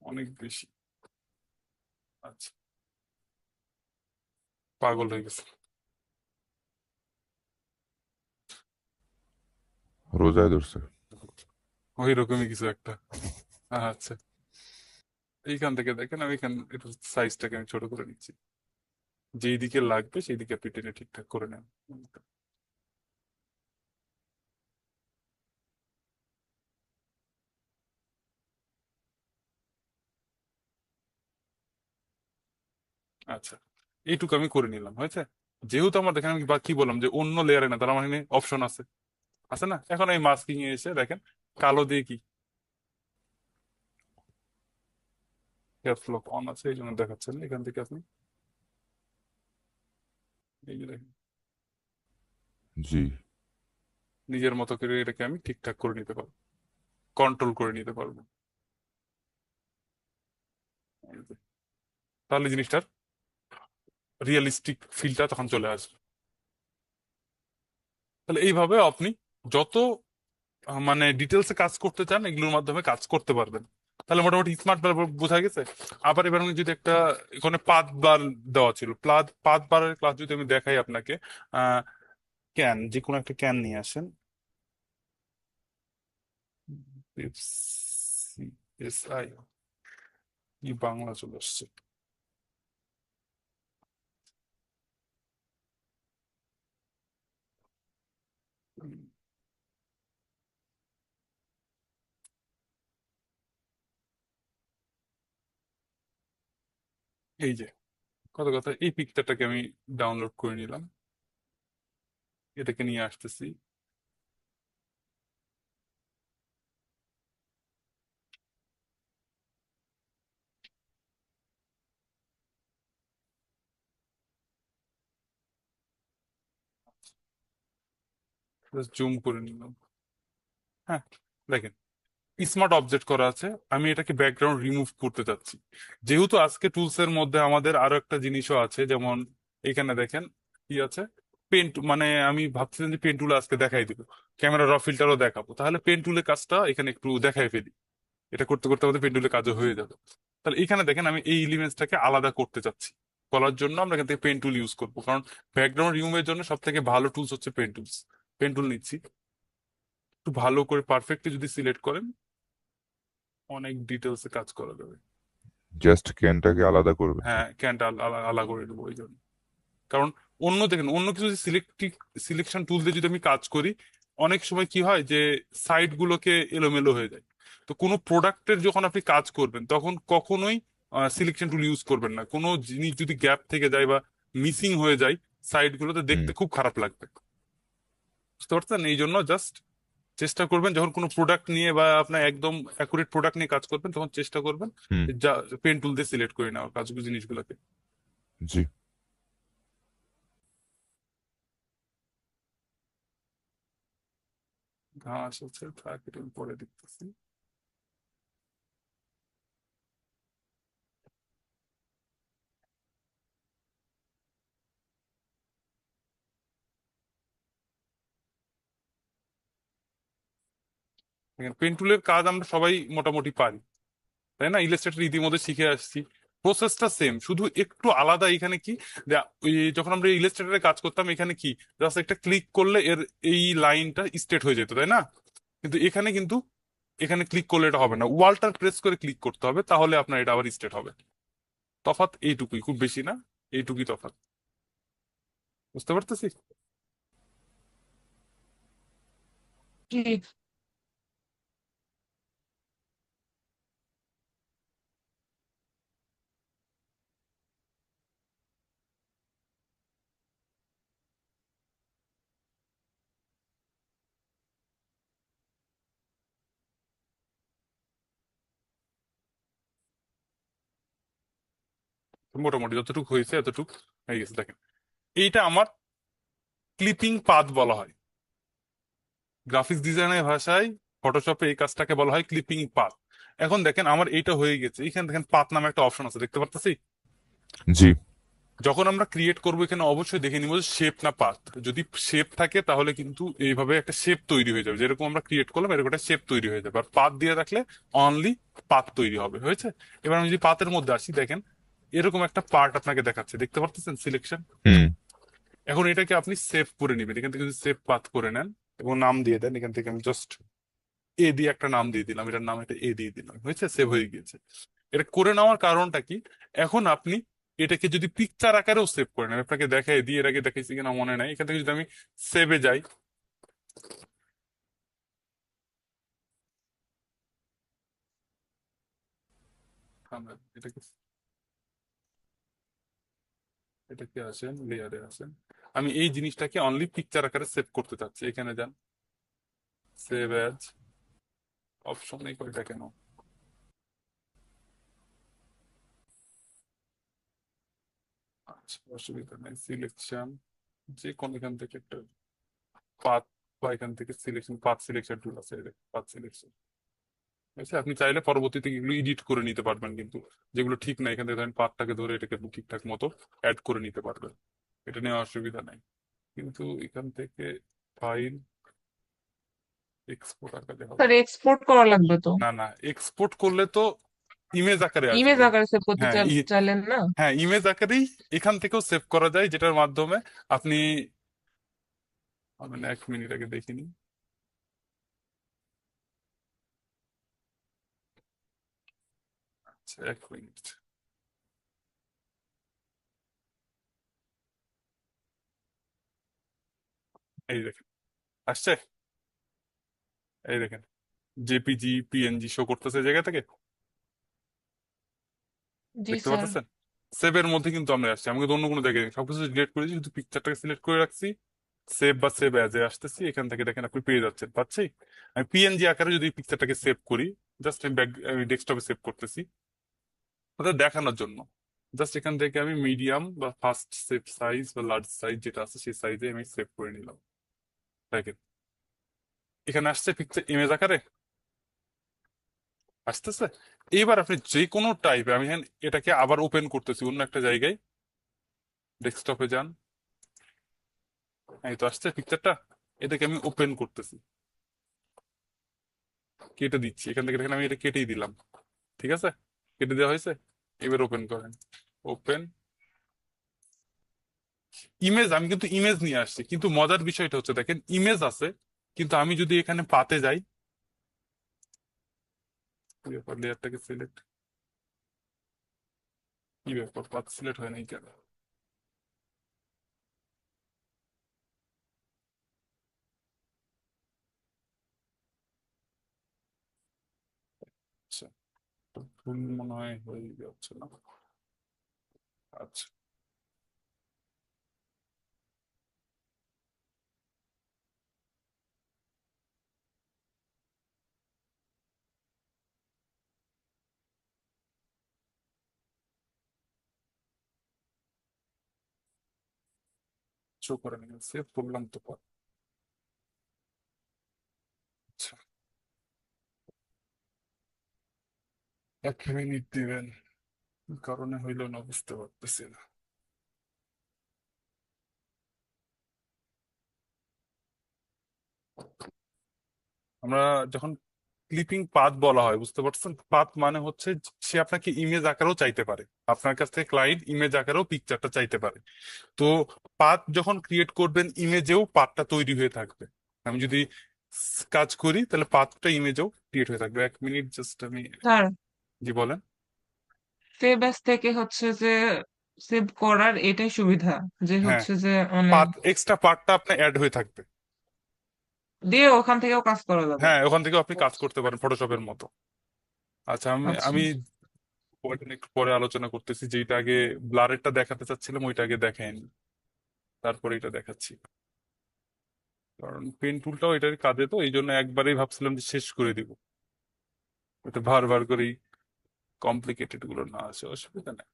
অনেক বেশি। আচ্ছা, পাগল হয়ে গেছে। রোজায় ধরছে। ওই রকমই কিছু একটা। আচ্ছা, এইখান থেকে দেখেন আমি এখান একটু সাইজটাকে আমি ছোট করে নিচ্ছি, যেই দিকে লাগবে সেই দিকে আপনি টেনে ঠিকঠাক করে নেন। আচ্ছা, এইটুকু আমি করে নিলাম, হয়েছে। যেহেতু আমার দেখেন আমি কি বললাম যে অন্য লেয়ারে না, তার মানে অপশন আছে, আছে না? এখন এই মাস্কিং এ এসে দেখেন কালো দিয়ে কি ক্যাপস লক অন আছে, এই জন্য দেখাচ্ছে না। এখান থেকে আপনি এই যে দেখেন জি। নিজের মতো করে এটাকে আমি ঠিকঠাক করে নিতে পারবো, কন্ট্রোল করে নিতে পারবো। এই যে। তাহলে জিনিসটার রিয়েলিস্টিক ফিলটা তখন চলে আসবে। তাহলে এইভাবে আপনি যত মানে ডিটেলসে কাজ করতে চান এগুলোর মাধ্যমে কাজ করতে পারবেন। তাহলে মোটামুটি স্মার্ট বার বোঝা গেছে। আবার এবার আমি যদি একটা এখানে পাথ বার দেওয়া ছিল, পাথ বারের ক্লাস যদি আমি দেখাই আপনাকে, আহ ক্যান, যে কোনো একটা ক্যান নিয়ে আসেন। এস আই, কি বাংলা চলে আসছে। এই যে কত কথা, এই পিকচারটাকে আমি ডাউনলোড করে নিলাম, এটাকে নিয়ে আসতেছি। জুম করে নিলাম। হ্যাঁ, দেখেন স্মার্ট অবজেক্ট করা আছে। আমি এটাকে ব্যাকগ্রাউন্ড রিমুভ করতে চাচ্ছি। যেহেতু আজকে টুলস এর মধ্যে আমাদের আরো একটা জিনিসও আছে, যেমন এখানে দেখেন কি আছে, পেন, মানে আমি ভাবছিলাম যে পেন টুল আজকে দেখাই দিব, ক্যামেরা র ফিল্টারও দেখাবো, তাহলে পেন টুলের কাজটা এখানে একটু দেখাই ফেলি। এটা করতে করতে আমাদের পেন টুলের কাজও হয়ে যাবে। তাহলে এখানে দেখেন আমি এই এলিমেন্টসটাকে আলাদা করতে চাচ্ছি। করার জন্য আমরা এখান থেকে পেন টুল ইউজ করবো, কারণ ব্যাকগ্রাউন্ড রিমুভের জন্য সব থেকে ভালো টুলস হচ্ছে পেন টুলস। পেন টুল নিচ্ছি, একটু ভালো করে পারফেক্টলি যদি সিলেক্ট করেন অনেক ডিটেলসে কাজ করা যাবে। জাস্ট ক্যানটাকে আলাদা করবেন। হ্যাঁ, ক্যানটা আলাদা করে দেবো ওই জন্য। কারণ অন্য দেখেন, অন্য কিছু সিলেকশন টুল দিয়ে যদি আমি কাজ করি, অনেক সময় কি হয় যে সাইড গুলোকে এলোমেলো হয়ে যায়। তো কোনো প্রোডাক্টের যখন আপনি কাজ করবেন তখন কখনোই সিলেকশন টুল ইউজ করবেন না। কোনো জিনিস যদি গ্যাপ থেকে যায় বা মিসিং হয়ে যায়, সাইড গুলোতে হুম দেখতে খুব খারাপ লাগবে। বুঝতে পারছেন? এই জন্য জাস্ট চেষ্টা করবেন যখন কোনো প্রোডাক্ট নিয়ে বা আপনার একদম অ্যাকুরেট প্রোডাক্ট নিয়ে কাজ করবেন, তখন চেষ্টা করবেন হুম। যা পেন টুল দিয়ে সিলেক্ট করে নেওয়ার কাজগুলো, জিনিসগুলোকে। জি। ঘাস আছে, থাক, এটা আমি পরে দেখতেছি। পেন টুলের কাজ আমরা সবাই মোটামুটি পারি, তাই না? ইলাস্ট্রেটর ইতিমধ্যে শিখে আসছি, প্রসেসটা সেম, শুধু একটু আলাদা। এখানে কি, যে ওই যখন আমরা ইলাস্ট্রেটরে কাজ করতাম এখানে কি জাস্ট একটা ক্লিক করলে এর এই লাইনটা স্ট্রেট হয়ে যেত, তাই না? কিন্তু এখানে ক্লিক করলে এটা হবে না, ওয়ালটার প্রেস করে ক্লিক করতে হবে, তাহলে আপনার এটা আবার স্ট্রেট হবে। তফাৎ এইটুকুই, খুব বেশি না, এইটুকুই তফাৎ। বুঝতে পারতেছি? জি। মোটামুটি যতটুকু হয়েছে এতটুকু হয়ে গেছে। দেখেন এইটা আমার ক্লিপিং পাথ বলা হয়। গ্রাফিক্স ডিজাইনের ভাষায়, ফটোশপে এই কাজটাকে বলা হয় ক্লিপিং পাথ। এখন দেখেন আমার এইটা হয়ে গেছে, এখানে দেখেন পাথ নামে একটা অপশন আছে, দেখতে পারতেছি? জি। যখন আমরা ক্রিয়েট করবো এখানে অবশ্যই দেখে নিব যে শেপ না পাথ। যদি শেপ থাকে তাহলে কিন্তু এইভাবে একটা শেপ তৈরি হয়ে যাবে, যেরকম আমরা ক্রিয়েট করলাম এরকম একটা শেপ তৈরি হয়ে যাবে। আর পাথ দিয়ে রাখলে অনলি পাথ তৈরি হবে, হয়েছে? এবার আমি যদি পাথের মধ্যে আসি, দেখেন এরকম একটা পার্ট আপনাকে দেখাচ্ছে, দেখতে পারতেছেন সিলেকশন। হুম এখন এটাকে আপনি সেভ করে নেবেন, এখান থেকে যদি সেভ পাথ করে নেন এবং নাম দিয়ে দেন, এখান থেকে আমি জাস্ট এ দিয়ে একটা নাম দিয়ে দিলাম, এটার নাম একটা এ দিয়ে দিলাম, হয়েছে? সেভ হয়ে গিয়েছে। এটা করে নেওয়ার কারণটা কি, এখন আপনি এটাকে যদি পিকচার আকারেও সেভ করে নেন, আপনাকে দেখাই দিয়ে, এর আগে দেখাইছি কিনা মনে নাই, এখান থেকে যদি আমি সেভে যাই, এটাকে, এটাকে আসেন, লেয়ারে আসেন, আমি এই জিনিসটাকে অনলি পিকচার আকারে সেভ করতে চাচ্ছি। এখানে যান, সেভ অ্যাজ, অপশন নেই কয়টা কেন? আচ্ছা, অসুবিধা নেই, সিলেকশন, যে কোন এখান থেকে একটা পাথ, বা এখান থেকে সিলেকশন, পাথ সিলেকশন টুল আছে, পাথ সিলেকশন। আচ্ছা, আপনি চাইলে পরবর্তীতে এগুলো এডিট করে নিতে পারবেন, কিন্তু যেগুলো ঠিক না এখান থেকে ধরেন পাথটাকে ধরে এটাকে ঠিকঠাক মতো অ্যাড করে নিতে পারবেন, এটা নিয়ে অসুবিধা নাই। কিন্তু এখান থেকে ফাইল এক্সপোর্ট আকারে হবে স্যার এক্সপোর্ট করা লাগবে তো, না? না, এক্সপোর্ট করলে তো ইমেজ আকারে ইমেজ আসবে। আকারে সেভ করতে হ্যাঁ চাইলেন না? হ্যাঁ, ইমেজ আকারেই এখান থেকেও সেভ করা যায়, যেটার মাধ্যমে আপনি, মানে 1 মিনিট আগে দেখিনি। আচ্ছা 1 মিনিট, এই দেখেন আসছে, এই দেখেন জেপিজি পিএনজি শো করতেছে জায়গা থেকে, জি দেখতে স্যার। পাচ্ছেন? সেভের মধ্যে কিন্তু আমরা আসছি, আমি কিন্তু অন্য কোনো জায়গায় নেই, সবকিছু ডিলিট করেছি, শুধু পিকচারটাকে সিলেক্ট করে রাখছি, সেভ বা সেভ অ্যাজ এ আসতেছি, এখান থেকে দেখেন আপনি পেয়ে যাচ্ছেন, পাচ্ছি। আমি পিএনজি আকারে যদি পিকচারটাকে সেভ করি, জাস্ট আমি ডেস্কটপে সেভ করতেছি ওটা দেখানোর জন্য, জাস্ট এখান থেকে আমি মিডিয়াম বা ফার্স্ট সেভ সাইজ বা লার্জ সাইজ যেটা আছে সেই সাইজে আমি সেভ করে নিলাম, দেখেন এখানে আসছে পিকচার ইমেজ আকারে আসতেছে। এইবার আপনি যে কোনো টাইপে, আমি এখানে এটাকে আবার ওপেন করতেছি অন্য একটা জায়গায়, ডেস্কটপে যান, এই তো আসছে পিকচারটা, এটাকে আমি ওপেন করতেছি, কেটে দিচ্ছি, এখান থেকে দেখেন আমি এটা কেটেই দিলাম, ঠিক আছে, কেটে দেওয়া হয়েছে। এবার ওপেন করেন, ওপেন ইমেজ, আমি কিন্তু ইমেজ নিয়ে আসছি, কিন্তু মজার বিষয়টা হচ্ছে দেখেন ইমেজ আছে, কিন্তু আমি যদি এখানে পাতে যাই, কি ব্যাপার লেয়ারটাকে সিলেক্ট, কি ব্যাপার পাত সিলেক্ট হয় নাই কেন? আচ্ছা, ভুল মনে হয় হয়ে যাচ্ছে না। আচ্ছা, শো করে নিন, সেভ করলাম তো পর। আচ্ছা, 1 মিনিট দিবেন, কি কারণে হইলো না বুঝতে পারতেছি না। আমরা যখন ক্লিপিং পাথ বলা হয়, বুঝতে পারছেন, পাথ মানে হচ্ছে সে আপনাকে ইমেজ আকারেও চাইতে পারে, আপনার কাছ থেকে ক্লায়েন্ট ইমেজ আকারেও পিকচারটা চাইতে পারে। তো পাথ যখন ক্রিয়েট করবেন, ইমেজেও পাথটা তৈরি হয়ে থাকবে। আমি যদি কাজ করি তাহলে পাথটা ইমেজেও ক্রিয়েট হয়ে থাকবে। 1 মিনিট জাস্ট আমি, স্যার জি বলেন। সেভ অ্যাজ থেকে হচ্ছে যে সেভ করার এটাই সুবিধা, যে হ্যাঁ, হচ্ছে যে মানে পাথ এক্সট্রা পার্টটা আপনার অ্যাড হয়ে থাকবে। দিয়ে ওখান থেকেও কাজ করা যাবে। হ্যাঁ, ওখান থেকে আপনি কাজ করতে পারেন ফটোশপের মতো। আচ্ছা, আমি আচ্ছা। আমি ওইটা নিয়ে একটু পরে আলোচনা করতেছি, যেটা আগে ব্লারেরটা দেখাতে চাচ্ছিলাম ওইটা আগে দেখাইনি, তারপরে এটা দেখাচ্ছি। কারণ পেন টুলটাও এটার কাজে, তো এই জন্য একবারেই ভাবছিলাম যে শেষ করে দিব, এটা বার করেই কমপ্লিকেটেড গুলো না আসে, অসুবিধা নেই।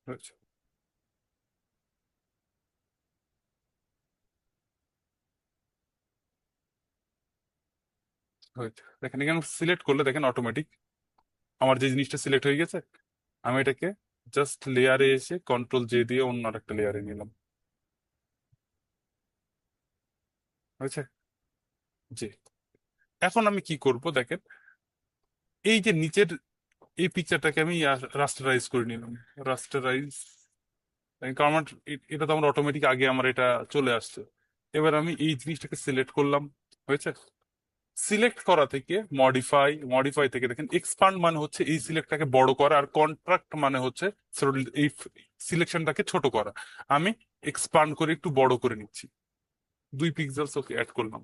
হয়েছে, হয়েছে। দেখেন এখানে সিলেক্ট করলে দেখেন অটোমেটিক আমার যে জিনিসটা সিলেক্ট হয়ে গেছে, আমি এটাকে জাস্ট লেয়ারে এসে কন্ট্রোল জে দিয়ে অন্য একটা লেয়ারে নিলাম, হয়েছে। জি, এখন আমি কি করব দেখেন, এই যে নিচের এই পিকচারটাকে আমি রাস্টারাইজ করে নিলাম, রাস্টারাইজ, কারণ আমার এটা তো আমার অটোমেটিক আগে আমার এটা চলে আসছে। এবার আমি এই জিনিসটাকে সিলেক্ট করলাম, হয়েছে। সিলেক্ট করা থেকে মডিফাই, মডিফাই থেকে দেখেন এক্সপান্ড মানে হচ্ছে এই সিলেক্টটাকে বড় করা, আর কন্ট্রাক্ট মানে হচ্ছে এই সিলেকশনটাকে ছোট করা। আমি এক্সপান্ড করে একটু বড় করে নিচ্ছি, 2 পিক্সেলস ওকে অ্যাড করলাম।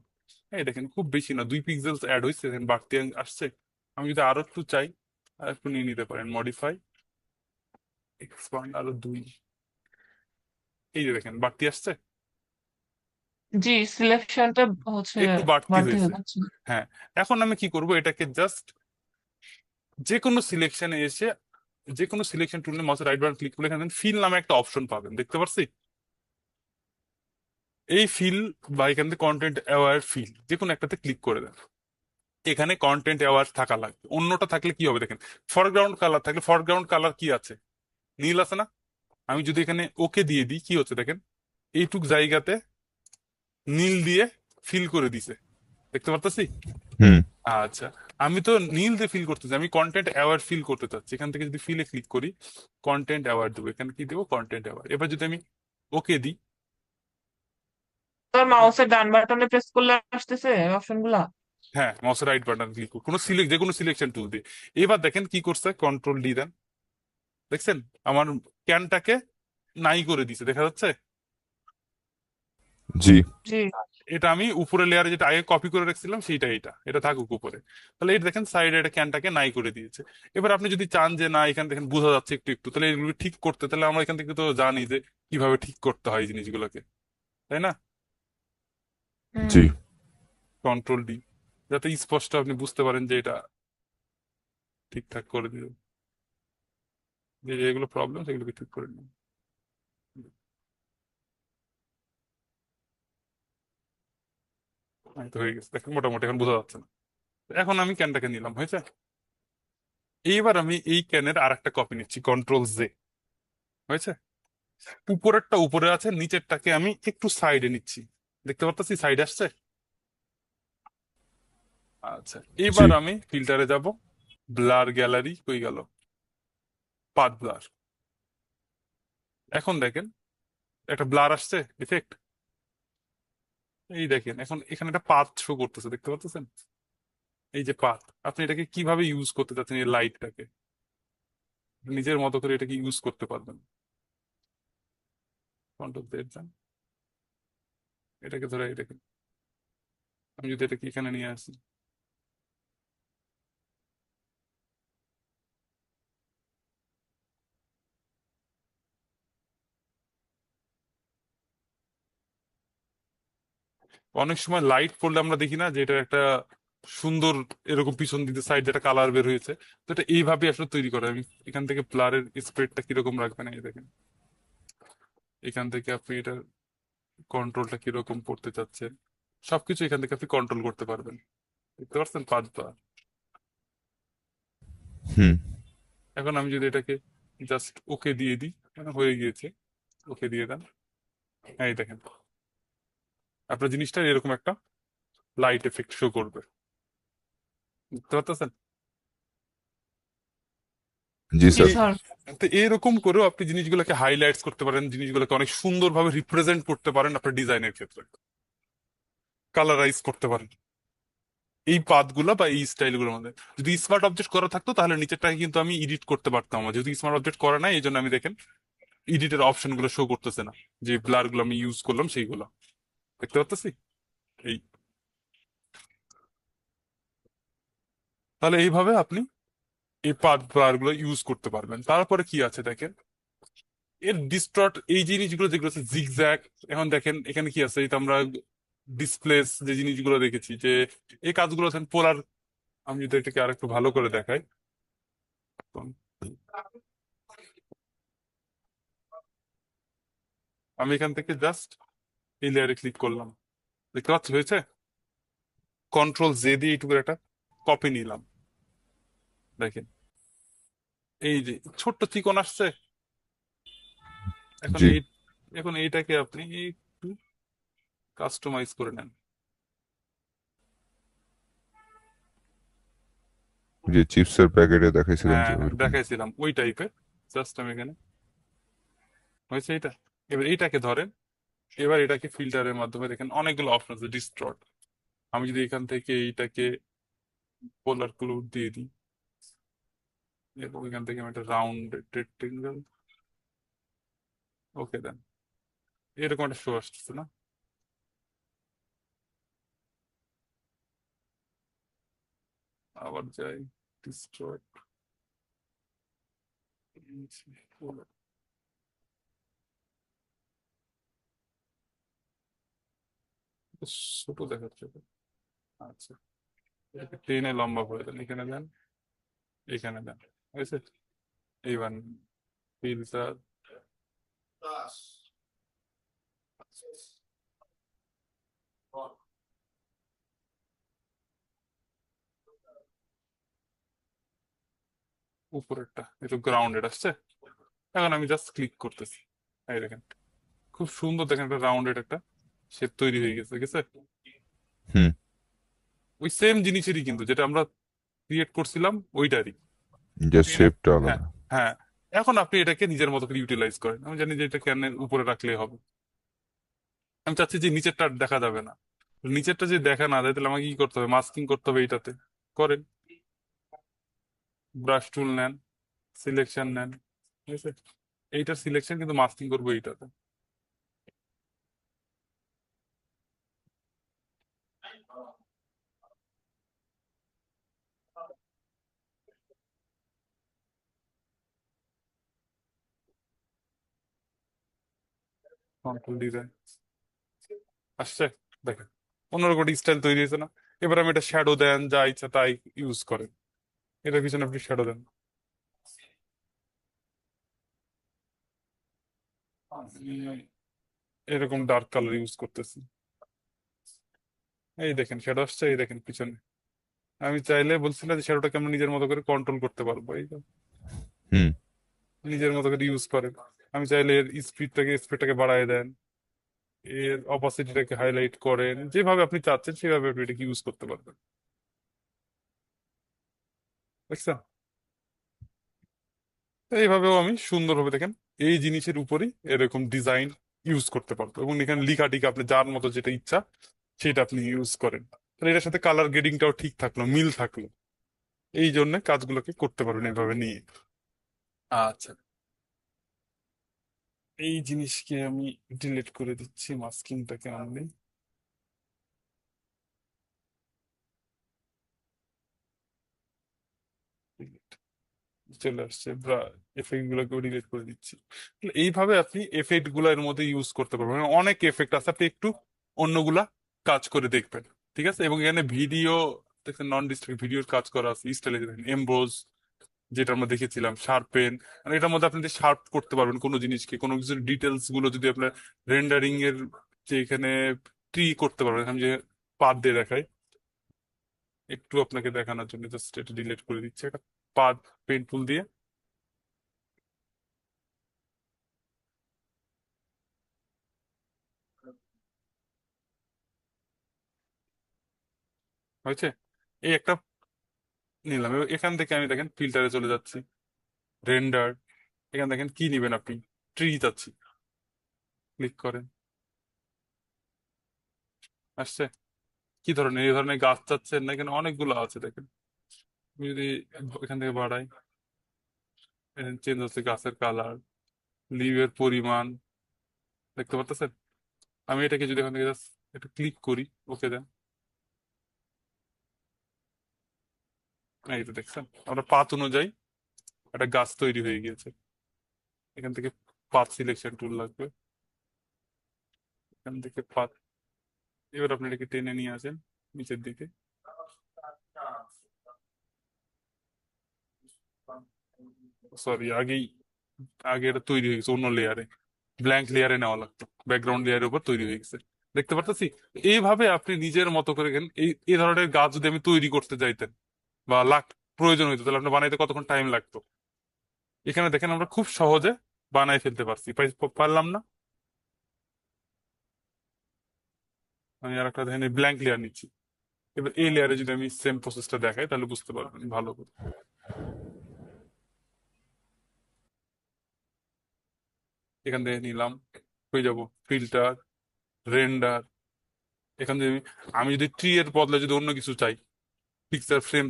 এই দেখেন খুব বেশি না, 2 পিক্সেলস অ্যাড হয়েছে, দেখেন বাড়তি আসছে। আমি যদি আরো একটু চাই আর একটু নিয়ে নিতে পারেন, মডিফাই, এক্সপান্ড আরো 2, এই যে দেখেন বাড়তি আসছে, জি, সিলেকশনটা হচ্ছে একটু বাড়তি বাড়তি হয়েছে। হয়ে যাচ্ছে। হ্যাঁ, এখন আমি কি করব, এটাকে জাস্ট যে কোনো সিলেকশনে এসে যে কোনো সিলেকশন টুলে মাউসের রাইট বাটন ক্লিক করে এখানে ফিল নামে একটা অপশন পাবেন, দেখতে পাচ্ছি। এই ফিল বা এখান থেকে কন্টেন্ট অ্যাওয়ার ফিল যে কোনো একটাতে ক্লিক করে দেন। এখানে কন্টেন্ট অ্যাওয়ার থাকা লাগবে, অন্যটা থাকলে কি হবে দেখেন, ফরগ্রাউন্ড কালার থাকলে ফরগ্রাউন্ড কালার কি আছে, নীল আছে না। আমি যদি এখানে ওকে দিয়ে দিই কি হচ্ছে দেখেন, এইটুক জায়গাতে নীল দিয়ে ফিল করে দিছে, দেখতে পারতেছি। হুম। আচ্ছা, আমি তো নীল দিয়ে ফিল করতে চাই, আমি কন্টেন্ট অ্যাওয়ার ফিল করতে চাচ্ছি। এখান থেকে যদি ফিলে ক্লিক করি, কন্টেন্ট অ্যাওয়ার দেবো, এখানে কি দেবো, কন্টেন্ট অ্যাওয়ার। এবার যদি আমি ওকে দিই, তোর মাউসের ডান বাটনে প্রেস করলে আসতেছে অপশন গুলা। হ্যাঁ মাউসের রাইট বাটন ক্লিক করুন কোনো সিলেক্ট যে কোনো সিলেকশন টুল দিয়ে। এবার দেখেন কি করছে, কন্ট্রোল ডি দেন, দেখছেন আমার ক্যানটাকে নাই করে দিছে, দেখা যাচ্ছে। জি। জি। এটা আমি উপরে লেয়ারে যেটা আগে কপি করে রাখছিলাম সেইটা, এটা থাকুক উপরে। তাহলে এটা দেখেন সাইডে এটা ক্যানটাকে নাই করে দিয়েছে। এবার আপনি যদি চান যে না এখান দেখেন বোঝা যাচ্ছে একটু একটু, তাহলে এগুলো ঠিক করতে, তাহলে আমরা এখান থেকে তো জানি যে কিভাবে ঠিক করতে হয় এই জিনিসগুলোকে, তাই না। হুম। জি। কন্ট্রোল ডি, যাতে স্পষ্ট আপনি বুঝতে পারেন যে এটা ঠিকঠাক করে দিল, যে যেগুলো প্রবলেম সেগুলোকে ঠিক করে নিন। এই তো হয়ে গেছে, দেখেন মোটামুটি এখন বোঝা যাচ্ছে না। এখন আমি ক্যানটাকে নিলাম, হয়েছে। এইবার আমি এই ক্যানের আর একটা কপি নিচ্ছি, কন্ট্রোল জে, হয়েছে। উপরেরটা উপরে আছে, নিচেরটাকে আমি একটু সাইডে নিচ্ছি, দেখতে পাচ্ছি সাইডে আসছে। আচ্ছা, জি। এবার আমি ফিল্টারে যাব, ব্লার গ্যালারি কই গেল, পাথ ব্লার। এখন দেখেন একটা ব্লার আসছে ইফেক্ট, এই দেখেন এখন এখানে একটা পাথ শো করতেছে, দেখতে পাচ্ছেন। এই যে পাথ, আপনি এটাকে কিভাবে ইউজ করতে চাচ্ছেন, এই লাইটটাকে নিজের মতো করে এটাকে ইউজ করতে পারবেন। কন্ট্রোল জেড দেন, এটাকে ধরে এটাকে আমি যদি এটাকে এখানে নিয়ে আসি, অনেক সময় লাইট পড়লে আমরা দেখি না যে এটা একটা সুন্দর এরকম পিছন দিকে সাইড একটা কালার বের হয়েছে। তো এটা এইভাবে আসলে তৈরি করে। আমি এখান থেকে ব্লারের স্প্রেডটা কিরকম রাখবেন, এই দেখেন এখান থেকে আপনি এটা কন্ট্রোলটা কিরকম করতে চাচ্ছেন, সবকিছু এখান থেকে আপনি কন্ট্রোল করতে পারবেন, দেখতে পাচ্ছেন পাঁচবার। হুম। এখন আমি যদি এটাকে জাস্ট ওকে দিয়ে দিই, হয়ে গিয়েছে, ওকে দিয়ে দেন। হ্যাঁ এই দেখেন আপনার জিনিসটা এরকম একটা লাইট এফেক্ট শো করবে, বুঝতে পারতেছেন। জি জি স্যার। স্যার। তো এরকম করেও আপনি জিনিসগুলোকে হাইলাইটস করতে পারেন, জিনিসগুলোকে অনেক সুন্দরভাবে রিপ্রেজেন্ট করতে পারেন আপনার ডিজাইনের ক্ষেত্রে, কালারাইজ করতে পারেন এই পাথগুলো বা এই স্টাইল গুলোর মধ্যে। যদি স্মার্ট অবজেক্ট করা থাকতো তাহলে নিচেরটাকে কিন্তু আমি এডিট করতে পারতাম, আমার যেহেতু স্মার্ট অবজেক্ট করা নাই এই জন্য আমি দেখেন এডিটের অপশন গুলো শো করতেছে না, যে ব্লার গুলো আমি ইউজ করলাম সেইগুলো, দেখতে পাচ্ছি। এই তাহলে এইভাবে আপনি এই পাথ ব্লার গুলো ইউজ করতে পারবেন। তারপরে কি আছে দেখেন, এর ডিস্টর্ট এই জিনিসগুলো যেগুলো আছে জিগজ্যাগ। এখন দেখেন এখানে কি আছে, এই তো আমরা ডিসপ্লেস যে জিনিসগুলো দেখেছি যে এই কাজগুলো আছেন পোলার। আমি যদি এটাকে আর একটু ভালো করে দেখাই, আমি এখান থেকে জাস্ট এই লেয়ারে ক্লিক করলাম, দেখতে পাচ্ছি হয়েছে। কন্ট্রোল জে দিয়ে এইটুকু একটা কপি নিলাম, দেখেন এই যে ছোট্ট চিকন আসছে। এখন জি। এই এখন এইটাকে আপনি একটু কাস্টমাইজ করে নেন। যে চিপসের প্যাকেটে দেখাইছিলেন হ্যাঁ যে হ্যাঁ ওইরকম। দেখাইছিলাম ওই টাইপের, জাস্ট আমি এখানে হয়েছে এটা। এবার এইটাকে ধরেন, এবার এটাকে ফিল্টারের মাধ্যমে দেখেন অনেকগুলো অপশন আছে ডিস্টর্ট। আমি যদি এখান থেকে এইটাকে পোলার ক্লুড দিয়ে দিই এবং এখান থেকে আমি একটা রাউন্ড রেক্টেঙ্গেল, ওকে দেন, এরকম একটা শো আসতেছে না। আবার যাই ডিস্টর্ট, ছোট দেখাচ্ছে তো। আচ্ছা, টেনে লম্বা করে দেন, এখানে দেন, এখানে দেন, হয়েছে। এইবার ফিল্টার, উপরেরটা একটু গ্রাউন্ডেড আসছে। এখন আমি জাস্ট ক্লিক করতেছি, এই দেখেন খুব সুন্দর, দেখেন একটা রাউন্ডেড একটা শেপ তৈরি হয়ে গেছে, ঠিক আছে। হুম। ওই সেম জিনিসেরই কিন্তু, যেটা আমরা ক্রিয়েট করছিলাম ওইটারই। জাস্ট এনে, শেপটা হ্যাঁ, আলাদা। হ্যাঁ, এখন আপনি এটাকে নিজের মতো করে ইউটিলাইজ করেন। আমি জানি যে এটা ক্যানের উপরে রাখলেই হবে। আমি চাচ্ছি যে নিচেরটা আর দেখা যাবে না। নিচেরটা যে দেখা না যায়, তাহলে আমাকে কি করতে হবে, মাস্কিং করতে হবে এইটাতে। করেন, ব্রাশ টুল নেন, সিলেকশন নেন, ঠিক আছে। এইটার সিলেকশন কিন্তু মাস্কিং করবো এইটাতে। কন্ট্রোল ডিজাইন আসছে, দেখেন অন্যরকম স্টাইল তৈরি হয়েছে না। এবার আমি এটা শ্যাডো দেন, যা ইচ্ছা তাই ইউজ করেন। এটার পিছনে আপনি শ্যাডো দেন, আমি এরকম ডার্ক কালার ইউজ করতেছি। এই দেখেন শ্যাডো আসছে, এই দেখেন পিছনে। আমি চাইলে বলছিলাম যে শ্যাডোটাকে আমরা নিজের মতো করে কন্ট্রোল করতে পারবো, এই তো। হুম। নিজের মতো করে ইউজ করেন। আমি চাইলে এর স্পিডটাকে বাড়ায় দেন, এর অপাসিটিটাকে হাইলাইট করেন, যেভাবে আপনি চাচ্ছেন সেভাবে আপনি এটাকে ইউজ করতে পারবেন, বুঝছেন। তো এইভাবেও আমি সুন্দরভাবে, দেখেন, এই জিনিসের উপরই এরকম ডিজাইন ইউজ করতে পারবো, এবং এখানে লিখা টিকা আপনি যার মতো যেটা ইচ্ছা সেটা আপনি ইউজ করেন। তাহলে এটার সাথে কালার গ্রেডিংটাও ঠিক থাকলো, মিল থাকলো। এই জন্য কাজগুলোকে করতে পারবেন এভাবে নিয়ে। আচ্ছা, এই জিনিসকে আমি ডিলিট করে দিচ্ছি, মাস্কিংটাকে আনলে চলে আসছে, এফেক্ট গুলোকে ডিলিট করে দিচ্ছি। তাহলে এইভাবে আপনি এফেক্ট গুলোর মধ্যে ইউজ করতে পারবেন। মানে অনেক এফেক্ট আছে, আপনি একটু অন্যগুলা কাজ করে দেখবেন, ঠিক আছে। এবং এখানে ভিডিও দেখেন, নন ডিস্ট্রাক্ট ভিডিওর কাজ করা আছে, স্টাইলে দেখেন এমবোজ, যেটা আমরা দেখেছিলাম শার্পেন। মানে এটার মধ্যে আপনি শার্প করতে পারবেন কোনো জিনিসকে, কোনো কিছুর ডিটেলস গুলো যদি আপনার রেন্ডারিং এর, যে এখানে ট্রি করতে পারবেন। আমি যে পাথ দিয়ে দেখাই, একটু আপনাকে দেখানোর জন্য জাস্ট এটা ডিলিট করে দিচ্ছি, একটা পাথ পেন্ট টুল দিয়ে। হয়েছে, এই একটা নিলাম। এবার এখান থেকে আমি দেখেন ফিল্টারে চলে যাচ্ছি, রেন্ডার, এখানে দেখেন কি নিবেন আপনি, ট্রি চাচ্ছি, ক্লিক করেন, আসছে। কি ধরনের, এই ধরনের গাছ চাচ্ছেন না, এখানে অনেকগুলো আছে দেখেন। আমি যদি এখান থেকে বাড়াই, চেঞ্জ হচ্ছে গাছের কালার, লিভের পরিমাণ, দেখতে পারতেছেন। আমি এটাকে যদি এখান থেকে জাস্ট একটু ক্লিক করি, ওকে দেন, এই তো দেখছেন আমরা পাত অনুযায়ী একটা গাছ তৈরি হয়ে গিয়েছে। এখান থেকে পাত সিলেকশন টুল লাগবে, এখান থেকে পাত। এবার আপনি এটাকে টেনে নিয়ে আসেন নিচের দিকে। সরি, আগে এটা তৈরি হয়ে গেছে অন্য লেয়ারে, ব্ল্যাঙ্ক লেয়ারে নেওয়া লাগতো, ব্যাকগ্রাউন্ড লেয়ারের উপর তৈরি হয়ে গেছে, দেখতে পারতেছি। এইভাবে আপনি নিজের মতো করে এই ধরনের গাছ যদি আমি তৈরি করতে চাইতেন বা প্রয়োজন হইতো, তাহলে আপনার বানাইতে কতক্ষণ টাইম লাগতো। এখানে দেখেন আমরা খুব সহজে বানাই ফেলতে পারছি, পারলাম না। আমি আর একটা দেখেন ব্ল্যাঙ্ক লেয়ার নিচ্ছি। এবার এই লেয়ারে যদি আমি সেম প্রসেসটা দেখাই, তাহলে বুঝতে পারবেন ভালো করে। এখান থেকে নিলাম, হয়ে যাব ফিল্টার, রেন্ডার। এখান থেকে আমি যদি ট্রি এর বদলে যদি অন্য কিছু চাই, পিকচার ফ্রেম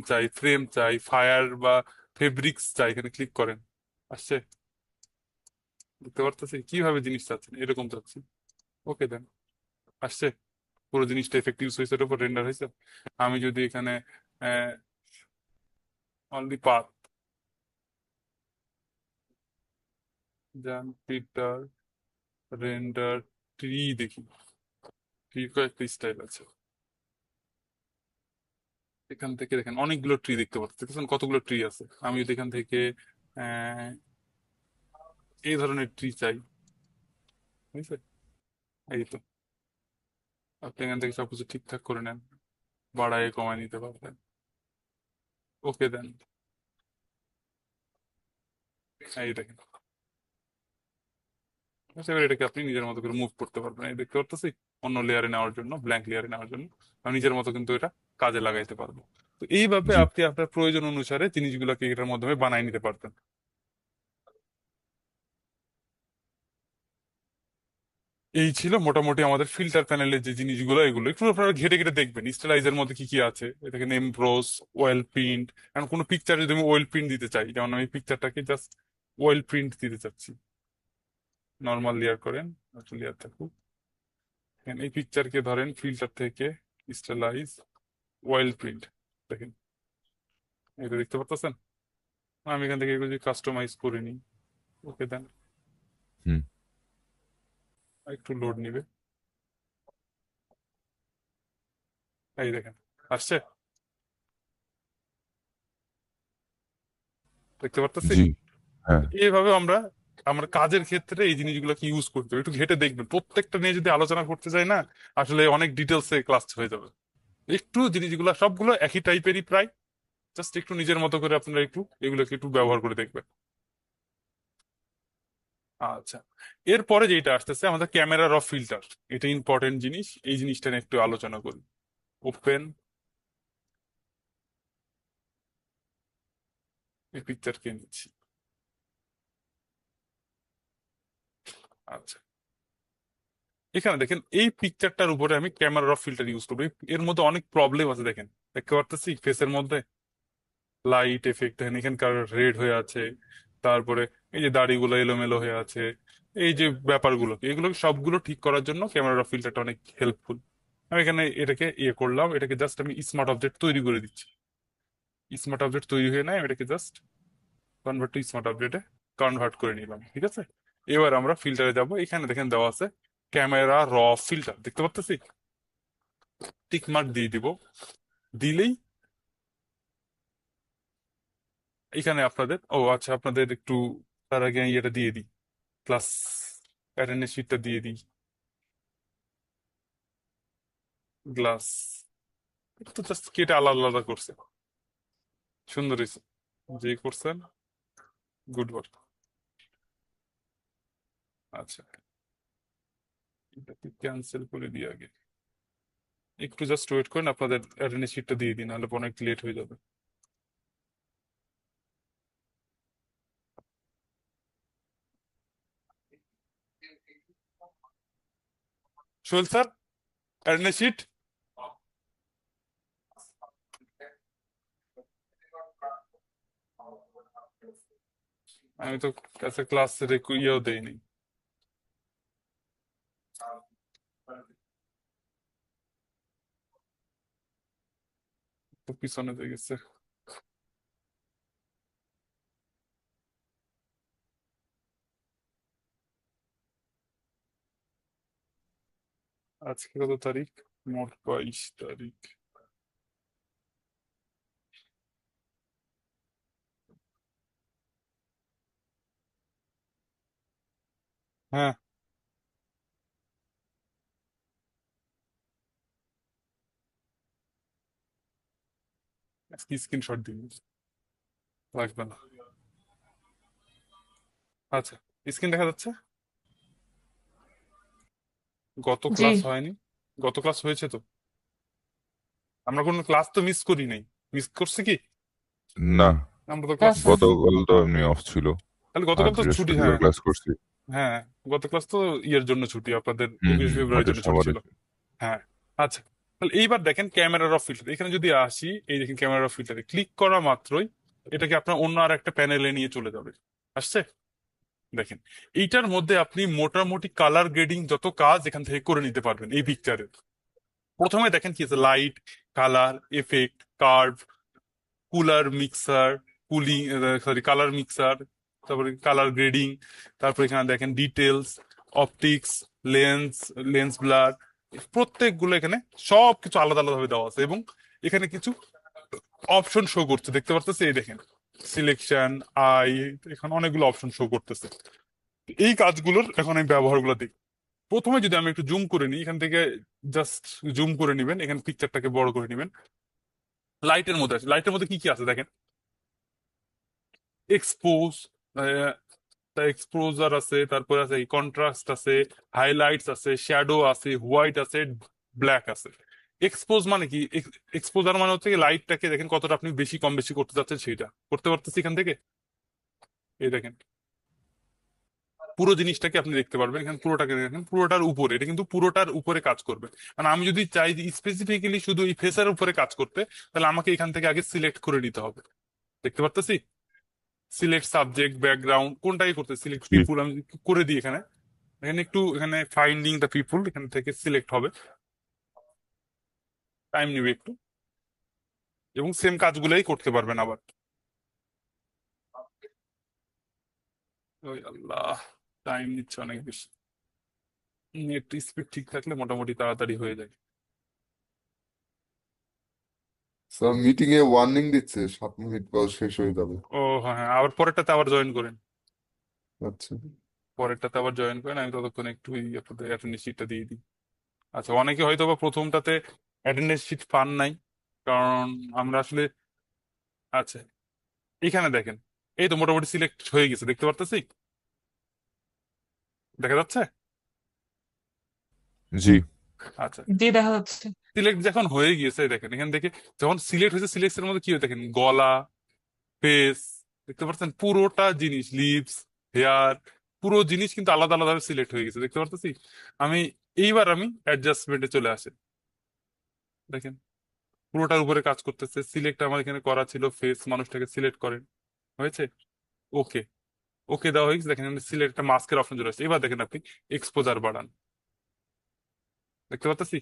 চাই, ফায়ার বা ফেব্রিক্স চাই, এখানে ক্লিক করেন, আসছে। দেখতে পারতেছি কিভাবে জিনিস চাচ্ছেন, এরকম চাচ্ছি, ওকে দেন, আসছে। পুরো জিনিসটা এফেক্টিভ হয়েছে, এর উপর রেন্ডার হয়েছে। আমি যদি এখানে অনলি পাথ, জাম্পিটার, রেন্ডার, ট্রি দেখি, ট্রি কয়েকটা স্টাইল আছে। এখান থেকে দেখেন অনেকগুলো ট্রি দেখতে পাচ্ছেন, দেখছেন কতগুলো ট্রি আছে। আমি যদি এখান থেকে আহ এই ধরনের ট্রি চাই, বুঝছে, এই তো আপনি এখান থেকে সবকিছু ঠিকঠাক করে নেন, বাড়ায় কমায় নিতে পারবেন। ওকে দেন, এই দেখেন। আচ্ছা, এবার এটাকে আপনি নিজের মতো করে মুভ করতে পারবেন, এই দেখতে পারতেছি। অন্য লেয়ারে নেওয়ার জন্য, ব্ল্যাঙ্ক লেয়ারে নেওয়ার জন্য আমি নিজের মতো কিন্তু এটা কাজে লাগাইতে পারবো। তো এইভাবে জি, আপনি আপনার প্রয়োজন অনুসারে জিনিসগুলোকে এটার মাধ্যমে বানাই নিতে পারবেন। এই ছিল মোটামুটি আমাদের ফিল্টার প্যানেলের যে জিনিসগুলো, এগুলো একটু আপনারা ঘেটে ঘেটে দেখবেন স্টাইলাইজের মধ্যে কি কি আছে। এটাকে নেম ব্রোস, অয়েল প্রিন্ট। এখন কোনো পিকচার যদি আমি অয়েল প্রিন্ট দিতে চাই, যেমন আমি পিকচারটাকে জাস্ট অয়েল প্রিন্ট দিতে চাচ্ছি, নর্মাল লেয়ার করেন, লেয়ার থাকুক। এখন এই পিকচারকে ধরেন ফিল্টার থেকে স্টাইলাইজ, অয়েল প্রিন্ট, দেখেন এটা দেখতে পাচ্ছেন। আমি এখান থেকে এগুলো কাস্টমাইজ করে নিই, ওকে দেন, হুম, একটু লোড নিবে, এই দেখেন আসছে, দেখতে পারতেছি। জি, হ্যাঁ, এইভাবে আমরা আমার কাজের ক্ষেত্রে এই জিনিসগুলোকে ইউজ করতে হবে। একটু ঘেটে দেখবেন, প্রত্যেকটা নিয়ে যদি আলোচনা করতে যাই না, আসলে অনেক ডিটেলসে ক্লাস হয়ে যাবে। একটু জিনিসগুলো সবগুলো একই টাইপেরই প্রায়, জাস্ট একটু নিজের মতো করে আপনারা একটু এগুলোকে একটু ব্যবহার করে দেখবেন। আচ্ছা, এরপরে যেটা আসতেছে আমাদের ক্যামেরা র ফিল্টার, এটা ইম্পর্টেন্ট জিনিস, এই জিনিসটা নিয়ে একটু আলোচনা করি। ওপেন, এই পিকচারকে নিচ্ছি। আচ্ছা, এখানে দেখেন এই পিকচারটার উপরে আমি ক্যামেরা র ফিল্টার ইউজ করবো। এর মধ্যে অনেক প্রবলেম আছে, দেখেন দেখতে পারতেছি ফেসের মধ্যে লাইট এফেক্ট, দেখেন এখানকার রেড হয়ে আছে, তারপরে এই যে দাড়িগুলো এলোমেলো হয়ে আছে, এই যে ব্যাপারগুলো, এগুলো সবগুলো ঠিক করার জন্য ক্যামেরা ফিল্টারটা অনেক হেল্পফুল। আমি এখানে এটাকে ইয়ে করলাম, এটাকে জাস্ট আমি স্মার্ট অবজেক্ট তৈরি করে দিচ্ছি। স্মার্ট অবজেক্ট তৈরি হয়ে নেয়, এটাকে জাস্ট কনভার্ট টু স্মার্ট অবজেক্টে কনভার্ট করে নিলাম, ঠিক আছে। এবার আমরা ফিল্টারে যাব, এখানে দেখেন দেওয়া আছে ক্যামেরা র ফিল্টার, দেখতে পাচ্ছি। টিক মার্ক দিয়ে দিব, দিলেই এখানে আপনাদের, ও আচ্ছা আপনাদের একটু তার আগে ইয়েটা দিয়ে দিই, ক্লাস অ্যাটেন্ডেন্স শিটটা দিয়ে দিই। গ্লাস তো জাস্ট কেটে আলাদা আলাদা করছে, সুন্দর হয়েছে, যে করছেন গুড ওয়ার্ক। আচ্ছা, এটাকে ক্যান্সেল করে দিই আগে, একটু জাস্ট ওয়েট করেন, আপনাদের অ্যাটেন্ডেন্স শিটটা দিয়ে দিন, নাহলে অনেক লেট হয়ে যাবে। Sohel sir, attendance sheet. আমি তো কাছে ক্লাস ইয়েও দেইনি, তো পিছনে হয়ে গেছে। আজকে কত তারিখ? মোট 22 তারিখ। হ্যাঁ, আজকে স্ক্রিনশট দিন, লাগবে না। আচ্ছা, স্ক্রিন দেখা যাচ্ছে। গত জি, ক্লাস হয়নি, গত ক্লাস হয়েছে তো, আমরা কোনো ক্লাস তো মিস করি নাই। মিস করছে কি? না, আমরা তো ক্লাস, আচ্ছা, গতকাল তো এমনি অফ ছিল, তাহলে আর গতকাল তো ছুটি, বৃহস্পতিবার হ্যাঁ। ক্লাস করছি। হ্যাঁ, গত ক্লাস তো ইয়ের জন্য ছুটি, আপনাদের হুম, 21 ফেব্রুয়ারির ওদের জন্য ছুটি সবারই। ছিল। হ্ঁ, আচ্ছা, তাহলে এইবার দেখেন ক্যামেরা অফ ফিল্টার, এখানে যদি আসি, এই দেখেন ক্যামেরা অফ ফিল্টারে ক্লিক করা মাত্রই এটাকে আপনার অন্য আর একটা প্যানেলে নিয়ে চলে যাবে। আসছে, দেখেন এইটার মধ্যে আপনি মোটামুটি কালার গ্রেডিং যত কাজ এখান থেকে করে নিতে পারবেন এই পিকচারে। প্রথমে দেখেন কি আছে, light, colour, effect, curve, cooler mixer, cooling, sorry colour mixer, তারপরে কালার গ্রেডিং, তারপর এখানে দেখেন details, optics, lens, lens blur, প্রত্যেকগুলো এখানে সবকিছু আলাদা আলাদা ভাবে দেওয়া আছে। এবং এখানে কিছু অপশন শো করছে, দেখতে পাচ্ছেন, এই দেখেন সিলেকশন, আই, এখানে অনেকগুলো অপশন শো করতেছে। এই কাজগুলোর এখন আমি ব্যবহারগুলো দেখি। প্রথমে যদি আমি একটু জুম করে নিই, এখান থেকে জাস্ট জুম করে নিবেন, এখানে পিকচারটাকে বড় করে নিবেন। লাইটের মধ্যে আছে, লাইটের মধ্যে কি কি আছে দেখেন, এক্সপোজ, এক্সপোজার আছে, তারপরে আছে কন্ট্রাস্ট আছে, হাইলাইটস আছে, শ্যাডো আছে, হোয়াইট আছে, ব্ল্যাক আছে। এক্সপোজ মানে কি? এক্সপোজার মানে হচ্ছে লাইটটাকে দেখেন কতটা আপনি বেশি কম বেশি করতে চাচ্ছেন, সেটা করতে পারতেছি এখান থেকে। এই দেখেন পুরো জিনিসটাকে আপনি দেখতে পারবেন, এখানে পুরোটাকে দেখেন, পুরোটার উপরে, এটা কিন্তু পুরোটার উপরে কাজ করবে। মানে আমি যদি চাই যে স্পেসিফিক্যালি শুধু এই ফেসের উপরে কাজ করতে, তাহলে আমাকে এখান থেকে আগে সিলেক্ট করে নিতে হবে। দেখতে পারতেছি সিলেক্ট সাবজেক্ট, ব্যাকগ্রাউন্ড, কোনটাই করতে, সিলেক্ট জি পিপুল আমি করে দিই এখানে। এখানে একটু, এখানে ফাইন্ডিং দ্য পিপুল, এখান থেকে সিলেক্ট হবে, টাইম নেবে একটু, এবং সেম কাজগুলোই করতে পারবেন আবার। ওই আল্লাহ, টাইম নিচ্ছে অনেক বেশি। নেট স্পিড ঠিক থাকলে মোটামুটি তাড়াতাড়ি হয়ে যায়। স্যার মিটিং এ ওয়ার্নিং দিচ্ছে 7 মিনিট পর শেষ হয়ে যাবে। ও হ্যাঁ হ্যাঁ, আবার পরেরটাতে আবার জয়েন করেন, আচ্ছা পরেরটাতে আবার জয়েন করেন, আমি ততক্ষণ একটু অ্যাটেন্ডেন্স শিটটা দিয়ে দিই। আচ্ছা, অনেকে হয়তো বা প্রথমটাতে অ্যাটেন্ডেন্স শিট পান নাই, কারণ আমরা আসলে, আচ্ছা এখানে দেখেন, এই তো মোটামুটি সিলেক্ট হয়ে গেছে, দেখতে পারতেছি, দেখা যাচ্ছে। জি আচ্ছা, জি, দেখা যাচ্ছে। সিলেক্ট যখন হয়ে গিয়েছে দেখেন, এখান থেকে যখন সিলেক্ট হয়েছে, সিলেক্টের মধ্যে কি হয় দেখেন, গলা, ফেস, দেখতে পাচ্ছেন পুরোটা জিনিস, লিপস, হেয়ার, পুরো জিনিস কিন্তু আলাদা আলাদা ভাবে সিলেক্ট হয়ে গেছে, দেখতে পারতেছি। আমি এইবার আমি অ্যাডজাস্টমেন্টে চলে আসে, দেখেন পুরোটার উপরে কাজ করতেছে। সিলেক্ট আমার এখানে করা ছিল, ফেস, মানুষটাকে সিলেক্ট করেন, হয়েছে, ওকে, ওকে দেওয়া হয়েছে। দেখেন সিলেক্ট একটা মাস্কের অপশন চলে আসছে। এবার দেখেন আপনি এক্সপোজার বাড়ান, দেখতে পাচ্ছি,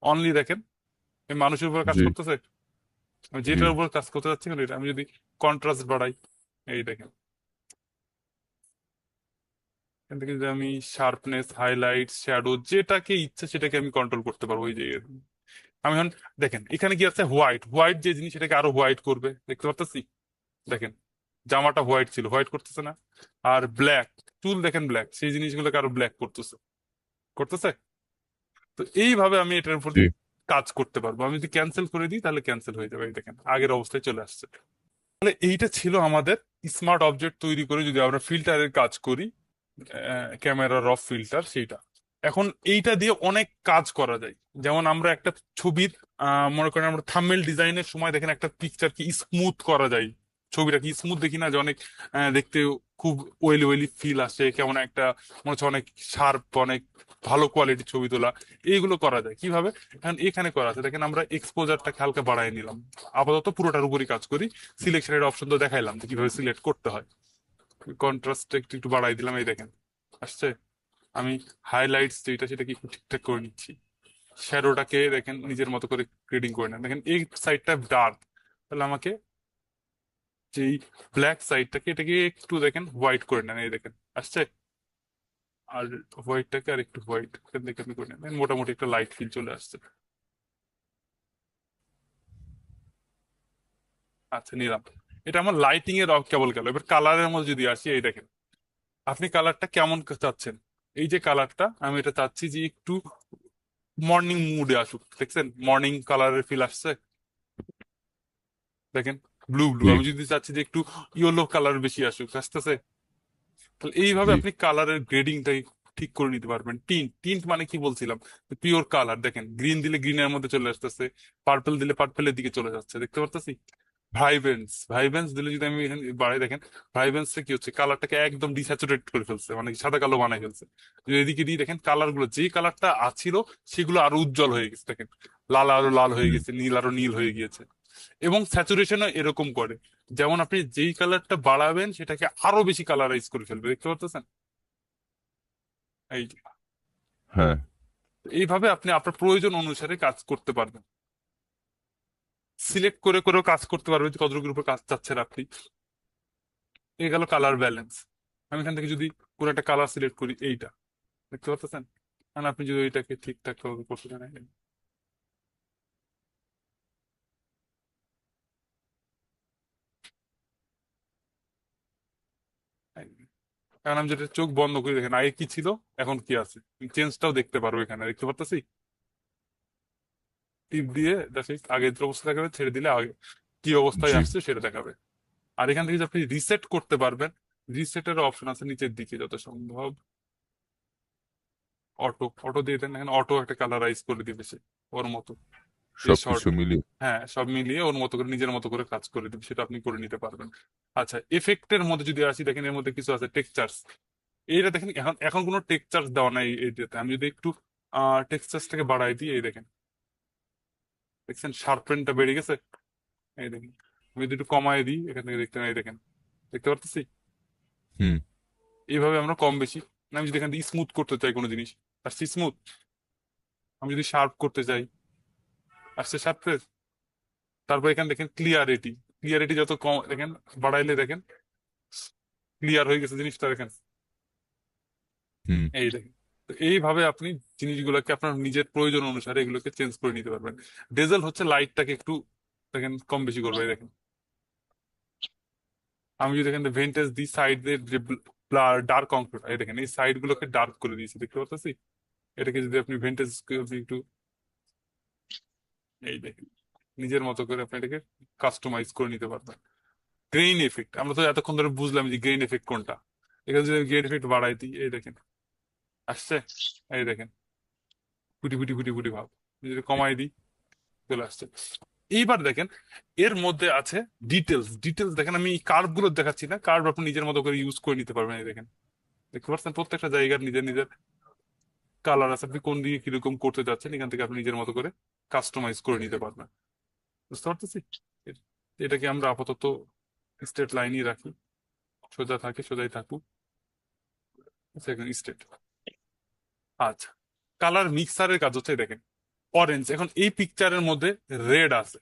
অনলি দেখেন এই মানুষের উপর কাজ জি করতেছে। আমি জি যেটার উপর কাজ করতে যাচ্ছি এটা, আমি যদি কন্ট্রাস্ট বাড়াই, এই দেখেন এখান থেকে যদি আমি শার্পনেস, হাইলাইট, শ্যাডো, যেটাকে ইচ্ছা সেটাকে আমি কন্ট্রোল করতে পারবো। এই যে আমি এখন দেখেন এখানে কি আছে, হোয়াইট, হোয়াইট যে জিনিস সেটাকে আরো হোয়াইট করবে, দেখতে পাচ্ছি, দেখেন জামাটা হোয়াইট ছিল, হোয়াইট করতেছে না? আর ব্ল্যাক, চুল দেখেন ব্ল্যাক, সেই জিনিসগুলোকে আরো ব্ল্যাক করতেছে, করতেছে। তো এইভাবে আমি এটার উপর জি কাজ করতে পারবো। আমি যদি ক্যান্সেল করে দিই তাহলে ক্যান্সেল হয়ে যাবে, এই দেখেন আগের অবস্থায় চলে আসছে। তাহলে এইটা ছিল আমাদের স্মার্ট অবজেক্ট তৈরি করে যদি আমরা ফিল্টারের কাজ করি, ক্যামেরার অফ ফিল্টার সেইটা। এখন এইটা দিয়ে অনেক কাজ করা যায়। যেমন আমরা একটা ছবির, মনে করেন আমরা থাম্বনেল ডিজাইনের সময় দেখেন একটা পিকচার কি স্মুথ করা যায়, ছবিটা কি স্মুথ দেখি না, যে অনেক দেখতে খুব ওয়েলি ওয়েলি ফিল আসে, কেমন একটা মনে হচ্ছে অনেক শার্প, অনেক ভালো কোয়ালিটির ছবি তোলা। এইগুলো করা যায় কিভাবে? এখন এখানে করা আছে, দেখেন আমরা এক্সপোজারটাকে হালকা বাড়ায় নিলাম, আপাতত পুরোটার উপরই কাজ করি। সিলেকশনের অপশন তো দেখাইলাম যে কিভাবে সিলেক্ট করতে হয়। কন্ট্রাস্ট একটু একটু বাড়াই দিলাম, এই দেখেন আসছে। আমি হাইলাইটস যেটা সেটাকে একটু ঠিকঠাক করে নিচ্ছি। শ্যাডোটাকে দেখেন নিজের মতো করে গ্রেডিং করে নেন, দেখেন এই সাইডটা ডার্ক, তাহলে আমাকে যেই ব্ল্যাক সাইডটাকে এটাকে একটু দেখেন হোয়াইট করে নেন, এই দেখেন আসছে। আর হোয়াইটটাকে আর একটু হোয়াইট দেখে আপনি করে নেন, দেখেন মোটামুটি একটা লাইট ফিল চলে আসছে। আচ্ছা নিলাম, এটা আমার লাইটিং এর কেবল গেল। এবার কালারের মধ্যে যদি আসি, এই দেখেন আপনি কালারটা কেমন চাচ্ছেন। এই যে কালারটা, আমি এটা চাচ্ছি যে একটু মর্নিং মুডে আসুক, দেখছেন মর্নিং কালারের ফিল আসছে, দেখেন ব্লু ব্লু। জি আমি যদি চাচ্ছি যে একটু ইয়েলো কালার বেশি আসুক, আসতেছে। তাহলে এইভাবে জি আপনি কালারের গ্রেডিংটাই ঠিক করে নিতে পারবেন। টিন্ট, টিন্ট মানে কি বলছিলাম, পিওর কালার, দেখেন গ্রিন দিলে গ্রিনের মধ্যে চলে আসতেছে, পার্পল দিলে পার্পলের দিকে চলে যাচ্ছে, দেখতে পারতেছি। ভাইব্রেন্স, ভাইব্রেন্স দিলে যদি আমি এখানে বাড়াই, দেখেন ভাইব্রেন্সে কি হচ্ছে, কালারটাকে একদম ডিস্যাচুরেট করে ফেলছে, মানে সাদা কালো বানাই ফেলছে। যদি এদিকে দিয়ে দেখেন কালার গুলো, যেই কালারটা আছিল সেগুলো আরো উজ্জ্বল হয়ে গেছে, দেখেন লাল আরো লাল হয়ে হুম গেছে, নীল আরো নীল হয়ে গিয়েছে। এবং স্যাচুরেশনও এরকম করে, যেমন আপনি যেই কালারটা বাড়াবেন সেটাকে আরো বেশি কালারাইজ করে ফেলবে, দেখতে পাচ্ছেন। এই যে, হ্যাঁ এইভাবে আপনি আপনার প্রয়োজন অনুসারে কাজ করতে পারবেন, সিলেক্ট করে করেও কাজ করতে পারবেন যে কতটুকুর উপর কাজ চাচ্ছেন আপনি। এই গেল কালার ব্যালেন্স। আমি এখান থেকে যদি কোনো একটা কালার সিলেক্ট করি, এইটা দেখতে পাচ্ছেন, আর আপনি যদি এটাকে ঠিকঠাক ভাবে করতে চান, এখন আমি যেটা চোখ বন্ধ করে দেখেন আগে কি ছিল এখন কি আছে, চেঞ্জটাও দেখতে পারবো এখানে, দেখতে পারতেছি। টিপ দিয়ে দেখে আগের যে অবস্থা দেখাবে, ছেড়ে দিলে আগে কি অবস্থায় জি। আসছে সেটা দেখাবে। আর এখান থেকে যে আপনি রিসেট করতে পারবেন, রিসেটের অপশন আছে নিচের দিকে যত সম্ভব। অটো, অটো দিয়ে দেন, এখানে অটো একটা কালারাইজ করে দিবে সে ওর মতো, এই শর্ট, সবকিছু মিলিয়ে। হ্যাঁ সব মিলিয়ে ওর মতো করে নিজের মতো করে কাজ করে দিবে, সেটা আপনি করে নিতে পারবেন। আচ্ছা, এফেক্টের মধ্যে যদি আসি, দেখেন এর মধ্যে কিছু আছে টেক্সচার্স। এইটা দেখেন এখন এখন কোনো টেক্সচার্স দেওয়া নাই এইটাতে। আমি যদি একটু টেক্সচার্সটাকে বাড়াই দিই, এই দেখেন, দেখছেন শার্পেনটা বেড়ে গেছে, এই দেখেন। আমি যদি একটু কমায় দিই এখান থেকে দেখতে, এই দেখেন, দেখতে পারতেছি। হুম। এইভাবে আমরা কম বেশি, আমি যদি এখান থেকে স্মুথ করতে চাই কোনো জিনিস, আসছে স্মুথ। আমি যদি শার্প করতে চাই, আসছে শার্প। তারপর এখানে দেখেন ক্লিয়ারিটি, ক্লিয়ারিটি যত কম দেখেন, বাড়াইলে দেখেন ক্লিয়ার হয়ে গেছে জিনিসটা, দেখেন, হুম। এই দেখেন। তো এইভাবে আপনি জিনিসগুলোকে আপনার নিজের প্রয়োজন অনুসারে এগুলোকে চেঞ্জ করে নিতে পারবেন। ডেজেল হচ্ছে লাইটটাকে একটু দেখেন কম বেশি করবে, এই দেখেন। আমি যদি এখানে ভেন্টেজ দিই, সাইডের যে ডার্ক অংশটা, এই দেখেন এই সাইড গুলোকে ডার্ক করে দিয়েছি, দেখতে পাচ্ছি। এটাকে যদি আপনি ভেন্টেজ একটু, এই দেখেন, নিজের মতো করে আপনি এটাকে কাস্টমাইজ করে নিতে পারবেন। গ্রেইন এফেক্ট, আমরা তো এতক্ষণ ধরে বুঝলাম যে গ্রেইন এফেক্ট কোনটা। এখানে যদি গ্রেইন এফেক্ট বাড়াই দিই, এই দেখেন আসছে, এই দেখেন ফুটি ফুটি ফুটি ফুটি ভাব। যদি কমাই দিই, চলে আসছে। এইবার দেখেন এর মধ্যে আছে ডিটেলস। ডিটেলস দেখেন, আমি কার্ভ গুলো দেখাচ্ছি না, কার্ভ আপনি নিজের মতো করে ইউজ করে নিতে পারবেন। এই দেখেন, দেখতে পাচ্ছেন প্রত্যেকটা জায়গার নিজের নিজের কালার আছে, আপনি কোন দিকে কিরকম করতে যাচ্ছেন এখান থেকে আপনি নিজের মতো করে কাস্টমাইজ করে নিতে পারবেন। বুঝতে পারতেছি। এ- এটাকে আমরা আপাতত স্ট্রেট লাইনই রাখি, সোজা থাকে, সোজাই থাকুক, স্ট্রেট। আচ্ছা, কালার মিক্সারের কাজ হচ্ছে, এই দেখেন অরেঞ্জ, এখন এই পিকচারের মধ্যে রেড আছে,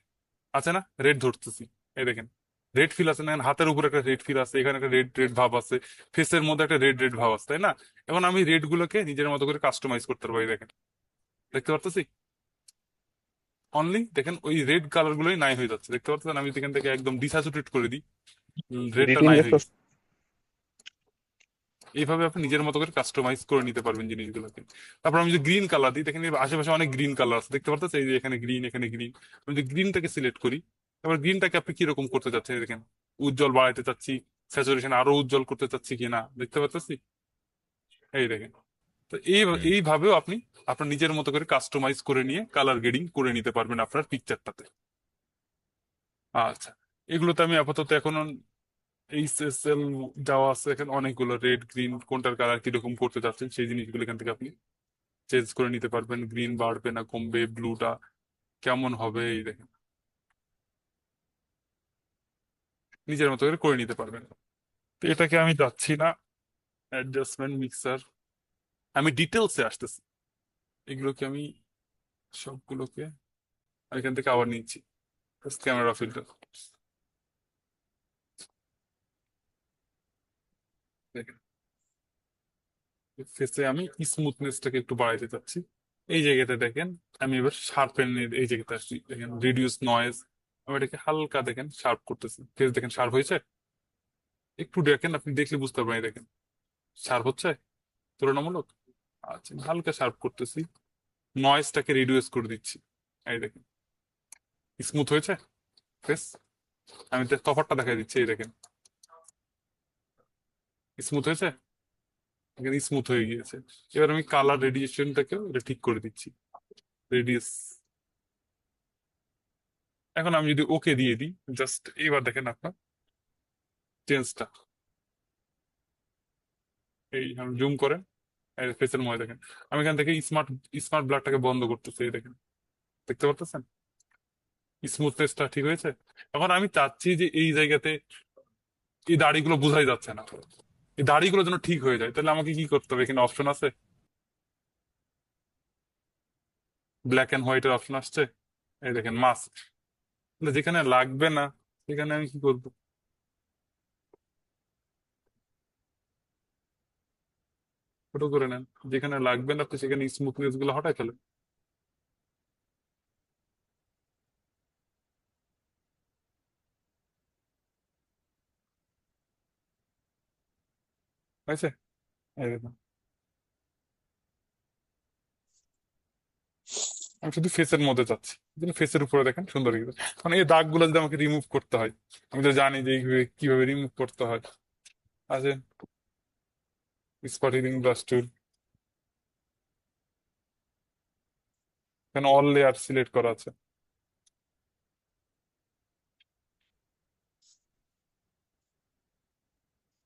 আছে না, রেড ধরতেছি, এই দেখেন রেড ফিল আছে না, এখন হাতের উপর একটা রেড ফিল আছে, এখানে একটা রেড রেড ভাব আছে, ফেসের মধ্যে একটা রেড রেড ভাব আছে, তাই না? এখন আমি রেড গুলোকে নিজের মতো করে কাস্টমাইজ করতে পারবো, এই দেখেন, দেখতে পারতেছি। অনলি দেখেন ওই রেড কালার গুলোই নাই হয়ে যাচ্ছে, দেখতে পাচ্ছেন। আমি এখান থেকে একদম ডিস্যাচুরেট করে দিই, রেডটা দ্বিতীয় নাই হয়ে ইন্ডেক্স। গেছে। এইভাবে আপনি নিজের মতো করে কাস্টমাইজ করে নিতে পারবেন জিনিসগুলোকে। তারপর আমি যদি গ্রিন কালার দিই, দেখেন এর আশেপাশে অনেক গ্রিন কালার আছে, দেখতে পাচ্ছেন, এই যে এখানে গ্রিন, এখানে গ্রিন। আমি যদি গ্রিনটাকে সিলেক্ট করি, তারপর গ্রিনটাকে আপনি কিরকম করতে চাচ্ছেন, এই দেখেন উজ্জ্বল বাড়াইতে চাচ্ছি, স্যাচুরেশন আরো উজ্জ্বল করতে চাচ্ছি কিনা, দেখতে পাচ্ছি, এই দেখেন। তো হুম। এইভাবেও আপনি আপনার নিজের মতো করে কাস্টমাইজ করে নিয়ে কালার গ্রেডিং করে নিতে পারবেন আপনার পিকচারটাতে। আচ্ছা, এগুলোতে আমি আপাতত এখন এইচএসএল দেওয়া আছে, এখানে অনেকগুলো রেড গ্রিন কোনটার কালার কিরকম করতে চাচ্ছেন সেই জিনিসগুলো এখান থেকে আপনি চেঞ্জ করে নিতে পারবেন। গ্রিন বাড়বে না কমবে, ব্লুটা কেমন হবে, এই দেখেন নিজের মতো করে করে নিতে পারবেন। তো এটাকে আমি যাচ্ছি না অ্যাডজাস্টমেন্ট মিক্সার, আমি ডিটেলসে আসতেছি। এগুলোকে আমি সবগুলোকে এখান থেকে আবার নিচ্ছি, ক্যামেরা ফিল্টার, দেখেন ফেসে আমি স্মুথনেসটাকে একটু বাড়াইতে চাচ্ছি। এই জায়গাটা দেখেন, আমি এবার শার্পেনের এই জায়গাতে আসছি, দেখেন রিডিউস নয়েজ, আমি এটাকে হালকা দেখেন শার্প করতেছি, ফেস দেখেন শার্প হয়েছে। একটু দেখেন, আপনি দেখলে বুঝতে পারবেন, এই দেখেন শার্প হচ্ছে তুলনামূলক। আচ্ছা, আমি হালকা শার্প করতেছি, নয়েজটাকে রিডিউস করে দিচ্ছি, এই দেখেন স্মুথ হয়েছে ফেস। আমি তফাৎটা দেখাই দিচ্ছি, এই দেখেন স্মুথ হয়েছে, এখানে স্মুথ হয়ে গিয়েছে। এবার আমি কালার রেডিয়েশনটাকে এটা ঠিক করে দিচ্ছি, রেডিয়াস। এখন আমি যদি ওকে দিয়ে দিই, জাস্ট এবার দেখেন আপনার চেঞ্জটা, এই আমি জুম করেন, ফেসের মধ্যে দেখেন আমি এখান থেকে স্মার্ট স্মার্ট ব্লাডটাকে বন্ধ করতেছি, এই দেখেন, দেখতে পারতেছেন স্মুথনেসটা ঠিক হয়েছে। এখন আমি চাচ্ছি যে এই জায়গাতে এই দাড়িগুলো বোঝাই যাচ্ছে না, এই দাড়িগুলো যেন ঠিক হয়ে যায়, তাহলে আমাকে কি করতে হবে? এখানে অপশন আছে, ব্ল্যাক এন্ড হোয়াইটের অপশন আসছে, এই দেখেন মাস্ক, যেখানে লাগবে না সেখানে আমি কি করবো? ছোট করে নেন, যেখানে লাগবে না আপনি সেখানে স্মুথনেস গুলো হটাই ফেলেন। হয়েছে? এই দেখুন, আমি শুধু ফেসের মধ্যে চাচ্ছি, ফেসের উপরে দেখেন সুন্দর হয়ে গেছে। কারণ এই দাগগুলো যদি আমাকে রিমুভ করতে হয়, আমি তো জানি যে এইভাবে কিভাবে রিমুভ করতে হয়। আছে স্পট হিলিং ব্রাশ টুল, এখানে অল লেয়ার সিলেক্ট করা আছে।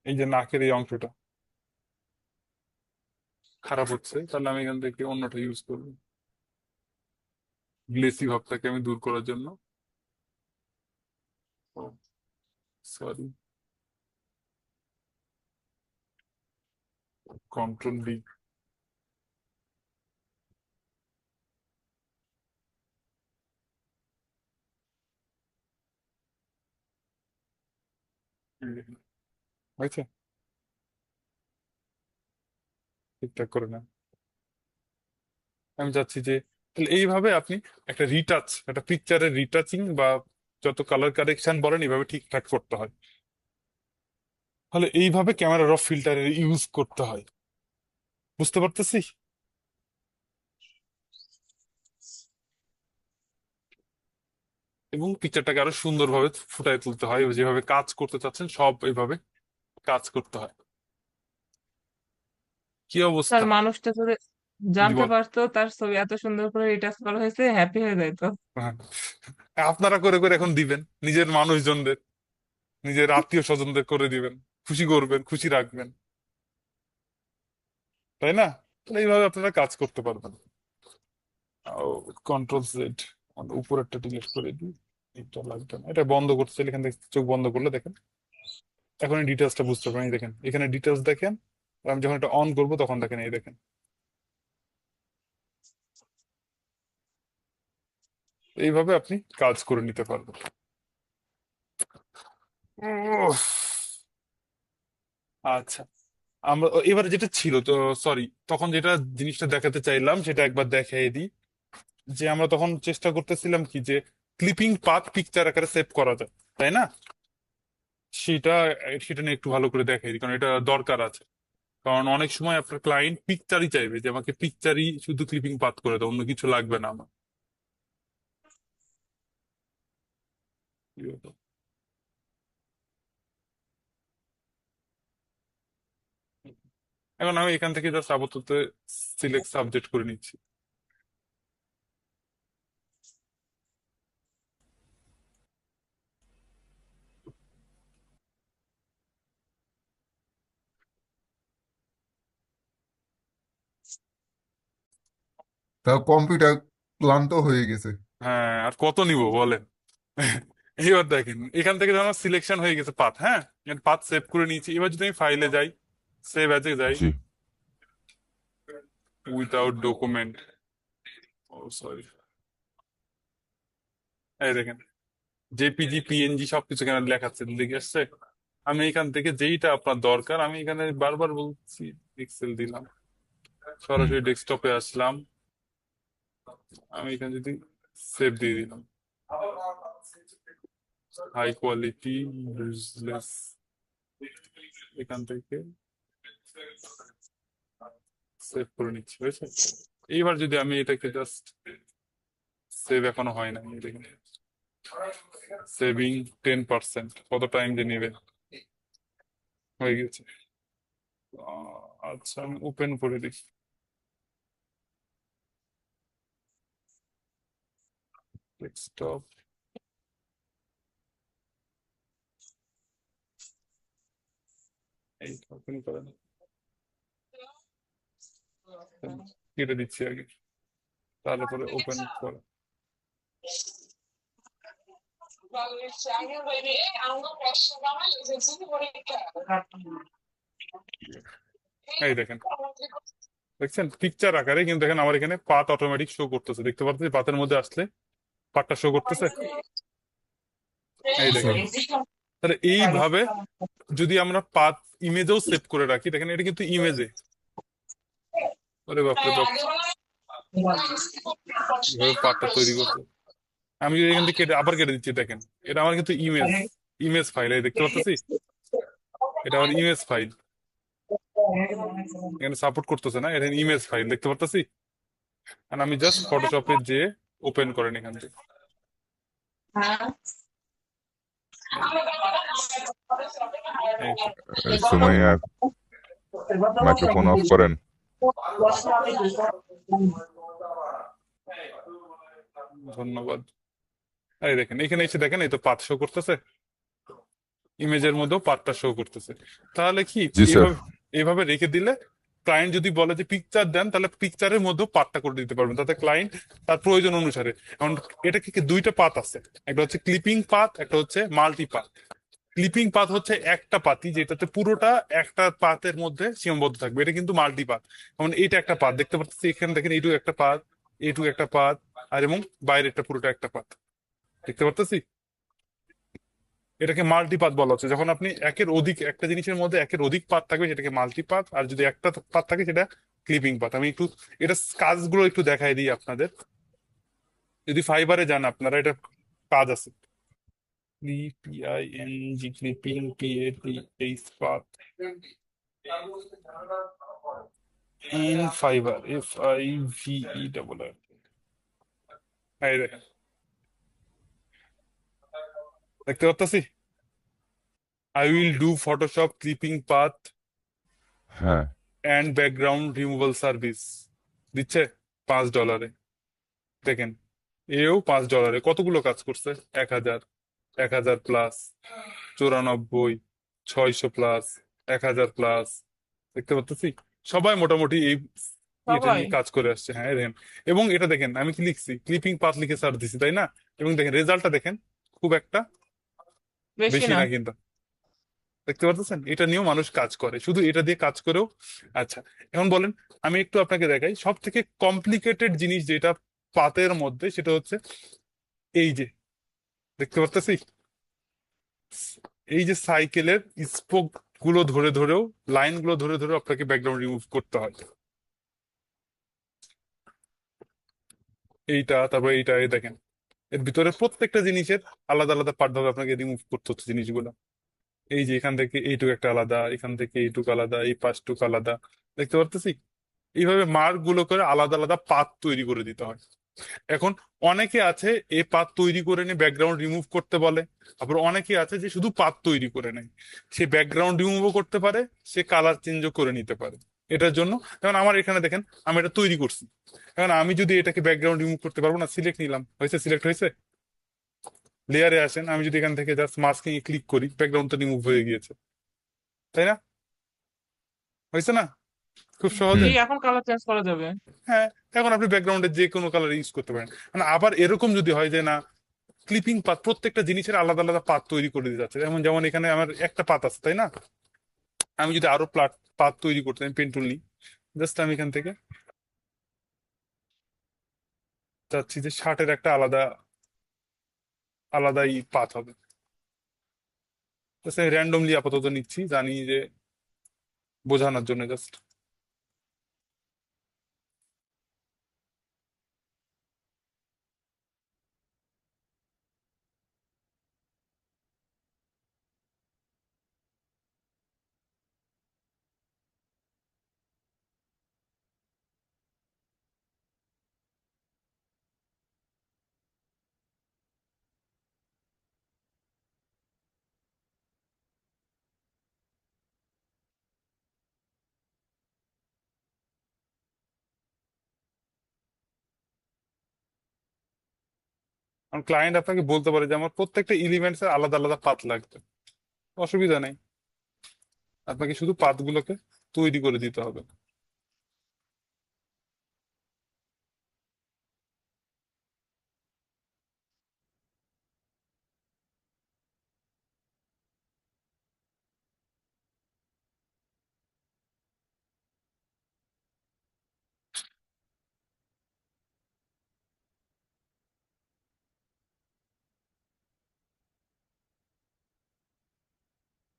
এই যে নাকের এই অংশটা খারাপ হচ্ছে, তাহলে আমি এখান থেকে অন্যটা ইউজ করবো, গ্লেসি ভাবটাকে আমি দূর করার জন্য। Sorry, control D. হয়েছে? ঠিকঠাক করে নেন। আমি চাচ্ছি যে তাহলে এইভাবে আপনি একটা রিটাচ, একটা পিকচারের রিটাচিং বা যত কালার কারেকশন বলেন এইভাবে ঠিকঠাক করতে হয়। তাহলে এইভাবে ক্যামেরা র ফিল্টারের ইউজ করতে হয়, বুঝতে পারতেছি? এবং পিকচারটাকে আরো সুন্দরভাবে ফুটায় তুলতে হয়, যেভাবে কাজ করতে চাচ্ছেন সব এইভাবে কাজ করতে হয়। কি তার অবস্থা? মানুষটা যদি জি জানতে বল। পারতো তার ছবি এত সুন্দর করে রিটাচ করা হয়েছে, হ্যাপি হয়ে যাইতো। হ্যাঁ। আপনারা করে করে এখন দিবেন নিজের মানুষজনদের, নিজের আত্মীয় স্বজনদের করে দিবেন, খুশি করবেন, খুশি রাখবেন, তাই না? তাহলে এইভাবে আপনারা কাজ করতে পারবেন। কন্ট্রোল জেড, উপরেরটা ডিলিট করে দিই, এটা লাগবে না। এটা বন্ধ করতে চাইলে এখান থেকে চোখ বন্ধ করলে দেখেন এখন এই ডিটেলসটা বুঝতে পারেন। এই দেখেন এখানে ডিটেলস দেখেন, আর আমি যখন এটা অন করবো তখন দেখেন, এই দেখেন এইভাবে আপনি কাজ করে নিতে পারবেন। উফ, আচ্ছা, আমরা এবারে যেটা ছিল তো, সরি, তখন যেটা জিনিসটা দেখাতে চাইলাম সেটা একবার দেখাই দিই। যে আমরা তখন চেষ্টা করতেছিলাম কি যে ক্লিপিং পাথ পিকচার আকারে সেভ করা যায়, তাই না? সেটা সেটা নিয়ে একটু ভালো করে দেখাই দিই, কারণ এটা দরকার আছে। কারণ অনেক সময় আপনার ক্লায়েন্ট পিকচারই চাইবে, যে আমাকে পিকচারই শুধু ক্লিপিং পাথ করে দাও, অন্য কিছু লাগবে না আমার। কি হতো? এখন আমি এখান থেকে জাস্ট আপাতত সিলেক্ট সাবজেক্ট করে নিচ্ছি। তা কম্পিউটার ক্লান্ত হয়ে গেছে। হ্যাঁ, আর কত নিব বলেন? এবার দেখেন এখান থেকে যখন সিলেকশন হয়ে গেছে পাথ, হ্যাঁ, পাথ সেভ করে নিয়েছি। এবার যদি আমি ফাইলে যাই, সেভ অ্যাজে যাই, জি। উইথাউট ডকুমেন্ট, ও সরি, এই দেখেন জেপিজি পিএনজি সবকিছু এখানে লেখাচ্ছে, লিখে আসছে। আমি এখান থেকে যেইটা আপনার দরকার, আমি এখানে বারবার বলছি পিক্সেল দিলাম, হুম। সরাসরি ডেস্কটপে আসলাম, আমি এখানে যদি সেভ দিয়ে দিলাম, হাই কোয়ালিটি লুজলেস, এখান থেকে সেভ করে নিচ্ছি, হয়েছে? এইবার যদি আমি এটাকে জাস্ট, সেভ এখনো হয় না, এই দেখেন সেভিং 10%, কত টাইম যে নেবে, হয়ে গেছে। আচ্ছা, আমি ওপেন করে দেখি। ডেস্কটপ, এই ওপেন করে না, কেটে দিচ্ছি আগে, তারপরে ওপেন করে। এই দেখেন, দেখছেন পিকচার আকারে, কিন্তু দেখেন আমার এখানে পাথ অটোমেটিক শো করতেছে, দেখতে পাচ্ছি পাথের মধ্যে আসলে পাথটা শো করতেছে। এই আচ্ছা, দেখেন, তাহলে এইভাবে যদি আমরা পাথ ইমেজেও সেভ করে রাখি, দেখেন এটা কিন্তু ইমেজে, ওরে বাপরে বাপ, এভাবে পার্টটা তৈরি করছে। আমি যদি এখান থেকে আবার কেটে দিচ্ছি, দেখেন এটা আমার কিন্তু ইমেজ, ইমেজ ফাইল, এই দেখতে পাচ্ছি, এটা আমার ইমেজ ফাইল, এখানে সাপোর্ট করতেছে না, এটা ইমেজ ফাইল দেখতে পাচ্ছি। আর আমি জাস্ট ফটোশপে যে ওপেন করেন এখান থেকে, এই তো। সুমাইয়া, মাইক্রোফোন অফ করেন। ধন্যবাদ। এই দেখেন এখানে এসে দেখেন, এই তো পাথ শো করতেছে, ইমেজের মধ্যেও পাথটা শো করতেছে। তাহলে কি জি স্যার। এইভাবে, এইভাবে রেখে দিলে ক্লায়েন্ট যদি বলে যে পিকচার দেন, তাহলে পিকচারের মধ্যেও পাথটা করে দিতে পারবেন, তাতে ক্লায়েন্ট তার প্রয়োজন অনুসারে। এখন এটা কি কি দুইটা পাথ আছে, একটা হচ্ছে ক্লিপিং পাথ, একটা হচ্ছে মাল্টি পাথ। ক্লিপিং পাথ হচ্ছে একটা পাতি যেটাতে পুরোটা একটা পাতের মধ্যে সীমাবদ্ধ থাকবে, এটা কিন্তু মাল্টি পাথ। যেমন এইটা একটা পাত দেখতে পাচ্ছি, এখানে দেখেন এইটুকু একটা পাত, এইটুকু একটা পাত, আর এবং বাইরেরটা পুরোটা একটা পাত দেখতে পাচ্ছি। এটাকে মাল্টিপাথ বলা হচ্ছে, যখন আপনি একের অধিক একটা জিনিসের মধ্যে একের অধিক পাত থাকবে সেটাকে মাল্টিপাথ, আর যদি একটা পাত থাকে সেটা ক্লিপিং পাথ। আমি একটু এটা কাজগুলো একটু দেখাই দিই আপনাদের। যদি ফাইবারে যান আপনারা, এটা কাজ আছে, PING, clipping, PAT, path in fibre, FIVE, এই দেখেন দেখতে পাচ্ছি, I will do Photoshop clipping path হ্যাঁ। অ্যান্ড ব্যাকগ্রাউন্ড রিমুভাল সার্ভিস, দিচ্ছে $5। দেখেন এও $5, কতগুলো কাজ করছে, 1000, 1000 প্লাস, 94, 600 প্লাস, 1000 প্লাস, দেখতে পাচ্ছি সবাই মোটামুটি এই এটা সবাই নিয়ে কাজ করে আসছে। হ্যাঁ দেখেন, এবং এটা দেখেন আমি কি লিখছি, ক্লিপিং পাথ লিখে সার্চ দিছি তাই না, এবং দেখেন রেজাল্টটা দেখেন, খুব একটা বেশি বেশি না। না কিন্তু, দেখতে পাচ্ছেন এটা নিয়েও মানুষ কাজ করে, শুধু এটা দিয়ে কাজ করেও। আচ্ছা, এখন বলেন, আমি একটু আপনাকে দেখাই সব থেকে কমপ্লিকেটেড জিনিস যেটা পাতের মধ্যে, সেটা হচ্ছে এই যে দেখতে পাচ্ছি, এই যে সাইকেলের স্পোক গুলো ধরে ধরেও, লাইন গুলো ধরে ধরে আপনাকে ব্যাকগ্রাউন্ড রিমুভ করতে হয়। এইটা, তারপর এইটা, এই দেখেন এর ভিতরে প্রত্যেকটা জিনিসের আলাদা আলাদা পার্ট ভাবে আপনাকে রিমুভ করতে হচ্ছে জিনিসগুলো। এই যে এখান থেকে এইটুকু একটা আলাদা, এখান থেকে এইটুকু আলাদা, এই পাঁচটুকু আলাদা, দেখতে পারতেছি। এইভাবে মার্ক গুলো করে আলাদা আলাদা পাত তৈরি করে দিতে হয়। এখন অনেকে আছে এই পাত তৈরি করে নিয়ে ব্যাকগ্রাউন্ড রিমুভ করতে বলে, আবার অনেকে আছে যে শুধু পাত তৈরি করে নেয়, সে ব্যাকগ্রাউন্ড রিমুভও করতে পারে, সে কালার চেঞ্জও করে নিতে পারে। এটার জন্য যেমন আমার এখানে দেখেন, আমি এটা তৈরি করছি, এখন আমি যদি এটাকে ব্যাকগ্রাউন্ড রিমুভ করতে পারবো না, সিলেক্ট নিলাম, হয়েছে, সিলেক্ট হয়েছে, লেয়ারে আসেন, আমি যদি এখান থেকে জাস্ট মাস্কিং এ ক্লিক করি, ব্যাকগ্রাউন্ড তো রিমুভ হয়ে গিয়েছে, তাই না, হয়েছে না, খুব হুম। সহজে। জি, এখন কালার চেঞ্জ করা যাবে। হ্যাঁ, এখন আপনি ব্যাকগ্রাউন্ডে যে কোনো কালার ইউজ করতে পারেন। মানে আবার এরকম যদি হয় যে না, ক্লিপিং পাত প্রত্যেকটা জিনিসের আলাদা আলাদা পাত তৈরি করে দিতে যাচ্ছে, যেমন যেমন এখানে আমার একটা পাত আছে তাই না, আমি যদি আরো পাত তৈরি করতে, আমি পেন টুল নিই, জাস্ট আমি এখান থেকে চাচ্ছি যে শার্টের একটা আলাদা আলাদাই পাত হবে, জাস্ট আমি র্যান্ডমলি আপাতত নিচ্ছি, জানি যে বোঝানোর জন্য জাস্ট। কারণ ক্লায়েন্ট আপনাকে বলতে পারে যে আমার প্রত্যেকটা এলিমেন্টস এর আলাদা আলাদা পাত লাগবে, অসুবিধা নেই, আপনাকে শুধু পাতগুলোকে তৈরি করে দিতে হবে।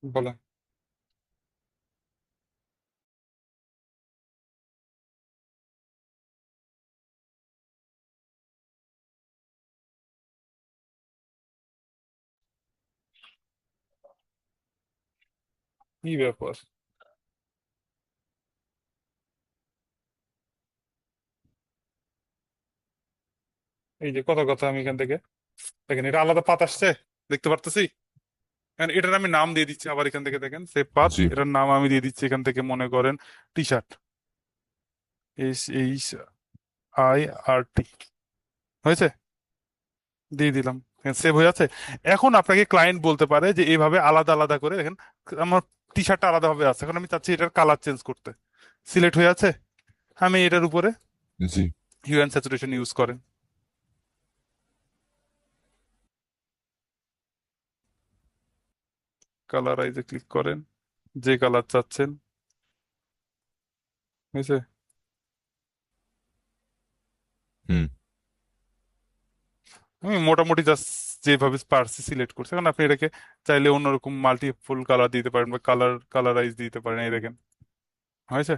বলেন। কি ব্যাপার? এই যে কত কথা আমি এখান থেকে দেখেন, এটা আলাদা পাত আসছে, দেখতে পারতেছি। এটার আমি নাম দিয়ে দিচ্ছি আবার এখান থেকে, দেখেন সেভ পাত, জি এটার নাম আমি দিয়ে দিচ্ছি এখান থেকে, মনে করেন টি শার্ট, SHIRT, হয়েছে? দিয়ে দিলাম, সেভ হয়ে আছে। এখন আপনাকে ক্লায়েন্ট বলতে পারে যে এইভাবে আলাদা আলাদা করে দেখেন, আমার টি শার্টটা আলাদা ভাবে আছে, এখন আমি চাচ্ছি এটার কালার চেঞ্জ করতে। সিলেক্ট হয়ে আছে, আমি এটার উপরে জি হিউ অ্যান্ড স্যাচুরেশন ইউজ করেন, কালারাইজে ক্লিক করেন, যে কালার চাচ্ছেন, হয়েছে? হুম আমি মোটামুটি জাস্ট যেভাবে পারছি সিলেক্ট করছি। এখন আপনি এটাকে চাইলে অন্যরকম মাল্টিপল কালার দিতে পারেন বা কালারাইজ দিতে পারেন, এই দেখেন হয়েছে?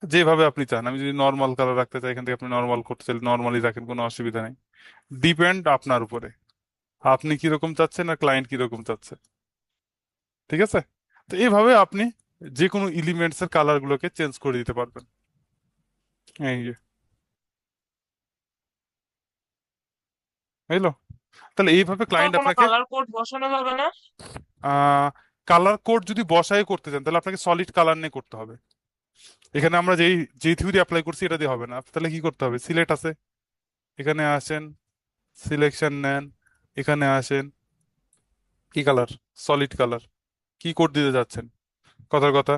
যেভাবে আপনি চান, আমি যদি নর্মাল কালার রাখতে চাই এখান থেকে আপনি নর্মাল করতে চাইলে নর্মালি রাখেন, কোনো অসুবিধা নেই। ডিপেন্ড আপনার উপরে, আপনি কিরকম চাচ্ছেন আর ক্লায়েন্ট কিরকম চাচ্ছে, ঠিক আছে? তো এইভাবে আপনি যে কোনো এলিমেন্টস এর কালার গুলোকে চেঞ্জ করে দিতে পারবেন। এই যে বুঝলো? তাহলে এইভাবে তো ক্লায়েন্ট কোনো আপনাকে কালার কোড বসানো যাবে না? কালার কোড যদি বসাই করতে চান তাহলে আপনাকে সলিড কালার নিয়ে করতে হবে। এখানে আমরা যেই যে থিওরি অ্যাপ্লাই করছি এটা দিয়ে হবে না, তাহলে কি করতে হবে? সিলেক্ট আছে, এখানে আসেন, সিলেকশন নেন, এখানে আসেন, কি কালার? Solid colour. কি কোড দিতে যাচ্ছেন? কথার কথা,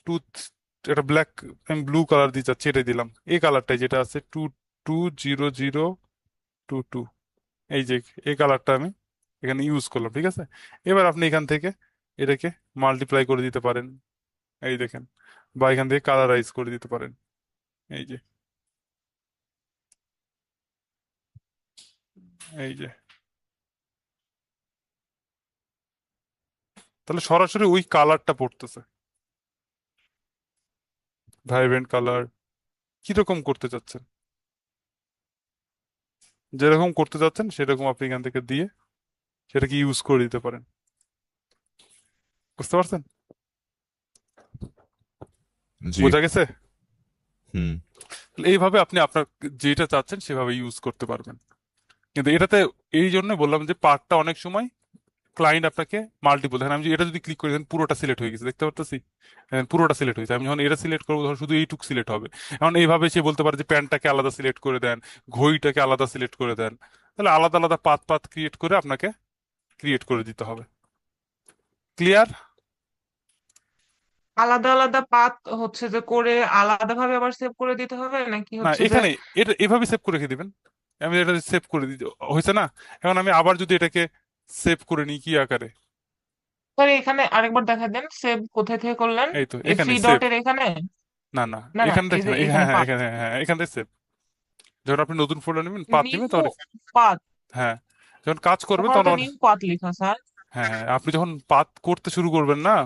টুথ, এটা ব্ল্যাক, আমি ব্লু কালার দিতে চাচ্ছি, এটাই দিলাম। এই কালারটাই যেটা আছে 220022, এই যে এই কালারটা আমি এখানে ইউজ করলাম, ঠিক আছে? এবার আপনি এখান থেকে এটাকে মাল্টিপ্লাই করে দিতে পারেন, এই দেখেন, বা এখান থেকে কালারাইজ করে দিতে পারেন, এই যে, এই যে। তাহলে সরাসরি ওই কালারটা পড়তেছে, ভাইব্রেন্ট কালার। কিরকম করতে চাচ্ছেন? যেরকম করতে চাচ্ছেন সেরকম আপনি এখান থেকে দিয়ে সেটাকে ইউজ করে দিতে পারেন, বুঝতে পারছেন? জি বোঝা গেছে? হুম তাহলে এইভাবে আপনি আপনার যেটা চাচ্ছেন সেভাবে ইউজ করতে পারবেন। কিন্তু এটাতে এই জন্য বললাম যে পার্টটা অনেক সময় ক্লায়েন্ট আপনাকে মাল্টিপল, দেখেন আমি এটা যদি ক্লিক করি দেখেন পুরোটা সিলেক্ট হয়ে গেছে, দেখতে পারতেছি? পুরোটা সিলেক্ট হয়েছে। আমি যখন এটা সিলেক্ট করবো তখন শুধু এইটুক সিলেক্ট হবে। এখন এইভাবে সে বলতে পারে যে প্যান্টটাকে আলাদা সিলেক্ট করে দেন, ঘড়িটাকে আলাদা সিলেক্ট করে দেন। তাহলে আলাদা আলাদা পাত পাত ক্রিয়েট করে আপনাকে ক্রিয়েট করে দিতে হবে। ক্লিয়ার? আলাদা আলাদা পাথ হচ্ছে যে করে আলাদা ভাবে আবার সেভ করে দিতে হবে নাকি না, হচ্ছে যে এখানে এটা এভাবে সেভ করে রেখে দিবেন। আমি এটা সেভ করে দিতে হয়েছে না? এখন আমি আবার যদি এটাকে সেভ করে নিই কি আকারে? সরি এখানে আরেকবার দেখা দেন, সেভ কোথায় থেকে করলেন? এই তো এই এখানে থ্রি সেভ। ডটের এখানে? না না, না না, এখানে এই দেখেন, যে হ্যাঁ এখানে হ্যাঁ, পাথ, এখানে, হ্যাঁ এখান থেকে সেভ। যখন আপনি নতুন ফোল্ডার নেবেন, পাথ নেবেন, নিউ তখন পাথ। হ্যাঁ, যখন কাজ করবেন ওখানে তখন তো নিউ পাথ লেখা স্যার, হ্যাঁ হ্যাঁ, আপনি যখন পাথ করতে শুরু করবেন না,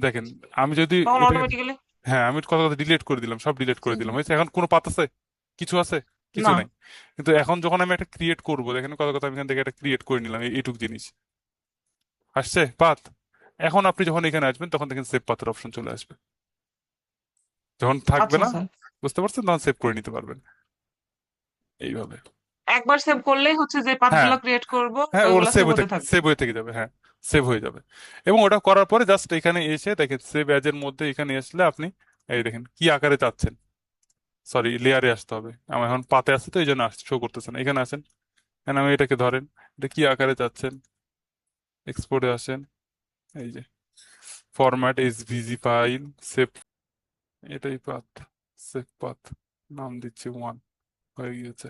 দেখেন, আমি যদি তখন এটাকে, অটোমেটিক্যালি হ্যাঁ আমি কথা কথা ডিলিট করে দিলাম, সব ডিলিট করে দিলাম, হয়েছে? এখন কোনো পাথ আছে? কিছু আছে? কিছু না। নাই। কিন্তু এখন যখন আমি একটা ক্রিয়েট করবো, দেখেন কথা কথা আমি এখান থেকে একটা ক্রিয়েট করে নিলাম, এইটুক জিনিস আসছে পাথ। এখন আপনি যখন এখানে আসবেন তখন দেখেন সেভ পাথের অপশন চলে আসবে, যখন থাকবে আচ্ছা না, স্যার, বুঝতে পারছেন, তখন সেভ করে নিতে পারবেন এইভাবে। একবার সেভ করলেই হচ্ছে যে হ্যাঁ পাথগুলো ক্রিয়েট করব হ্যাঁ, ওটা ওইগুলো সেভ সেভ হতে হতে থাকবে। সেভ হয়ে থেকে যাবে, হ্যাঁ সেভ হয়ে যাবে। এবং ওটা করার পরে জাস্ট এখানে এসে দেখেন সেভ অ্যাজ এর মধ্যে এখানে আসলে আপনি এই দেখেন কি আকারে চাচ্ছেন। সরি, লেয়ারে আসতে হবে, আমার এখন পাতে আসছে তো এই জন্য শো করতেছে না। এখানে আসেন, এখানে আমি এটাকে ধরেন, এটা কি আকারে চাচ্ছেন, এক্সপোর্টে আসেন, এই যে ফরম্যাট এসভিজি ফাইল, সেভ, এটাই পাথ, সেভ পাথ, নাম দিচ্ছি 1, হয়ে গিয়েছে।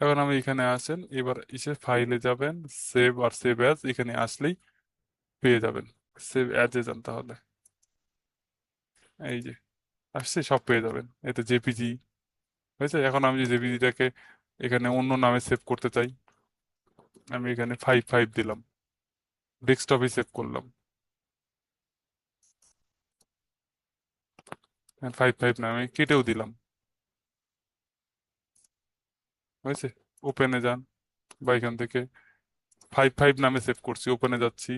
এখন আমি এখানে আসেন, এবার এসে ফাইলে যাবেন, সেভ আর সেভ অ্যাজ, এখানে আসলেই পেয়ে যাবেন। সেভ অ্যাজ এ যান তাহলে, এই যে আসছে, সব পেয়ে যাবেন। এতে জেপিজি হয়েছে। এখন আমি জেপিজিটাকে এখানে অন্য নামে সেভ করতে চাই, আমি এখানে 55 দিলাম, ডেস্কটপে সেভ করলাম, 55 নামে কেটেও দিলাম, হয়েছে? ওপেনে যান, বা এখান থেকে 55 নামে সেভ করছি, ওপেনে যাচ্ছি,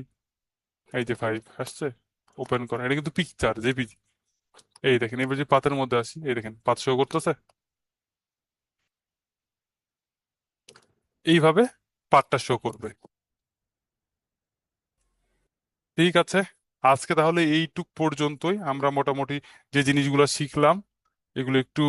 এই যে 5 আসছে, ওপেন করেন, এটা কিন্তু পিকচার জেপিজি। এই দেখেন, এবার যে পাতের মধ্যে আসি, এই দেখেন পাত শো করতেছে। এইভাবে পাতটা শো করবে। ঠিক আছে, আজকে তাহলে এইটুক পর্যন্তই। আমরা মোটামুটি যে জিনিসগুলো শিখলাম এগুলো একটু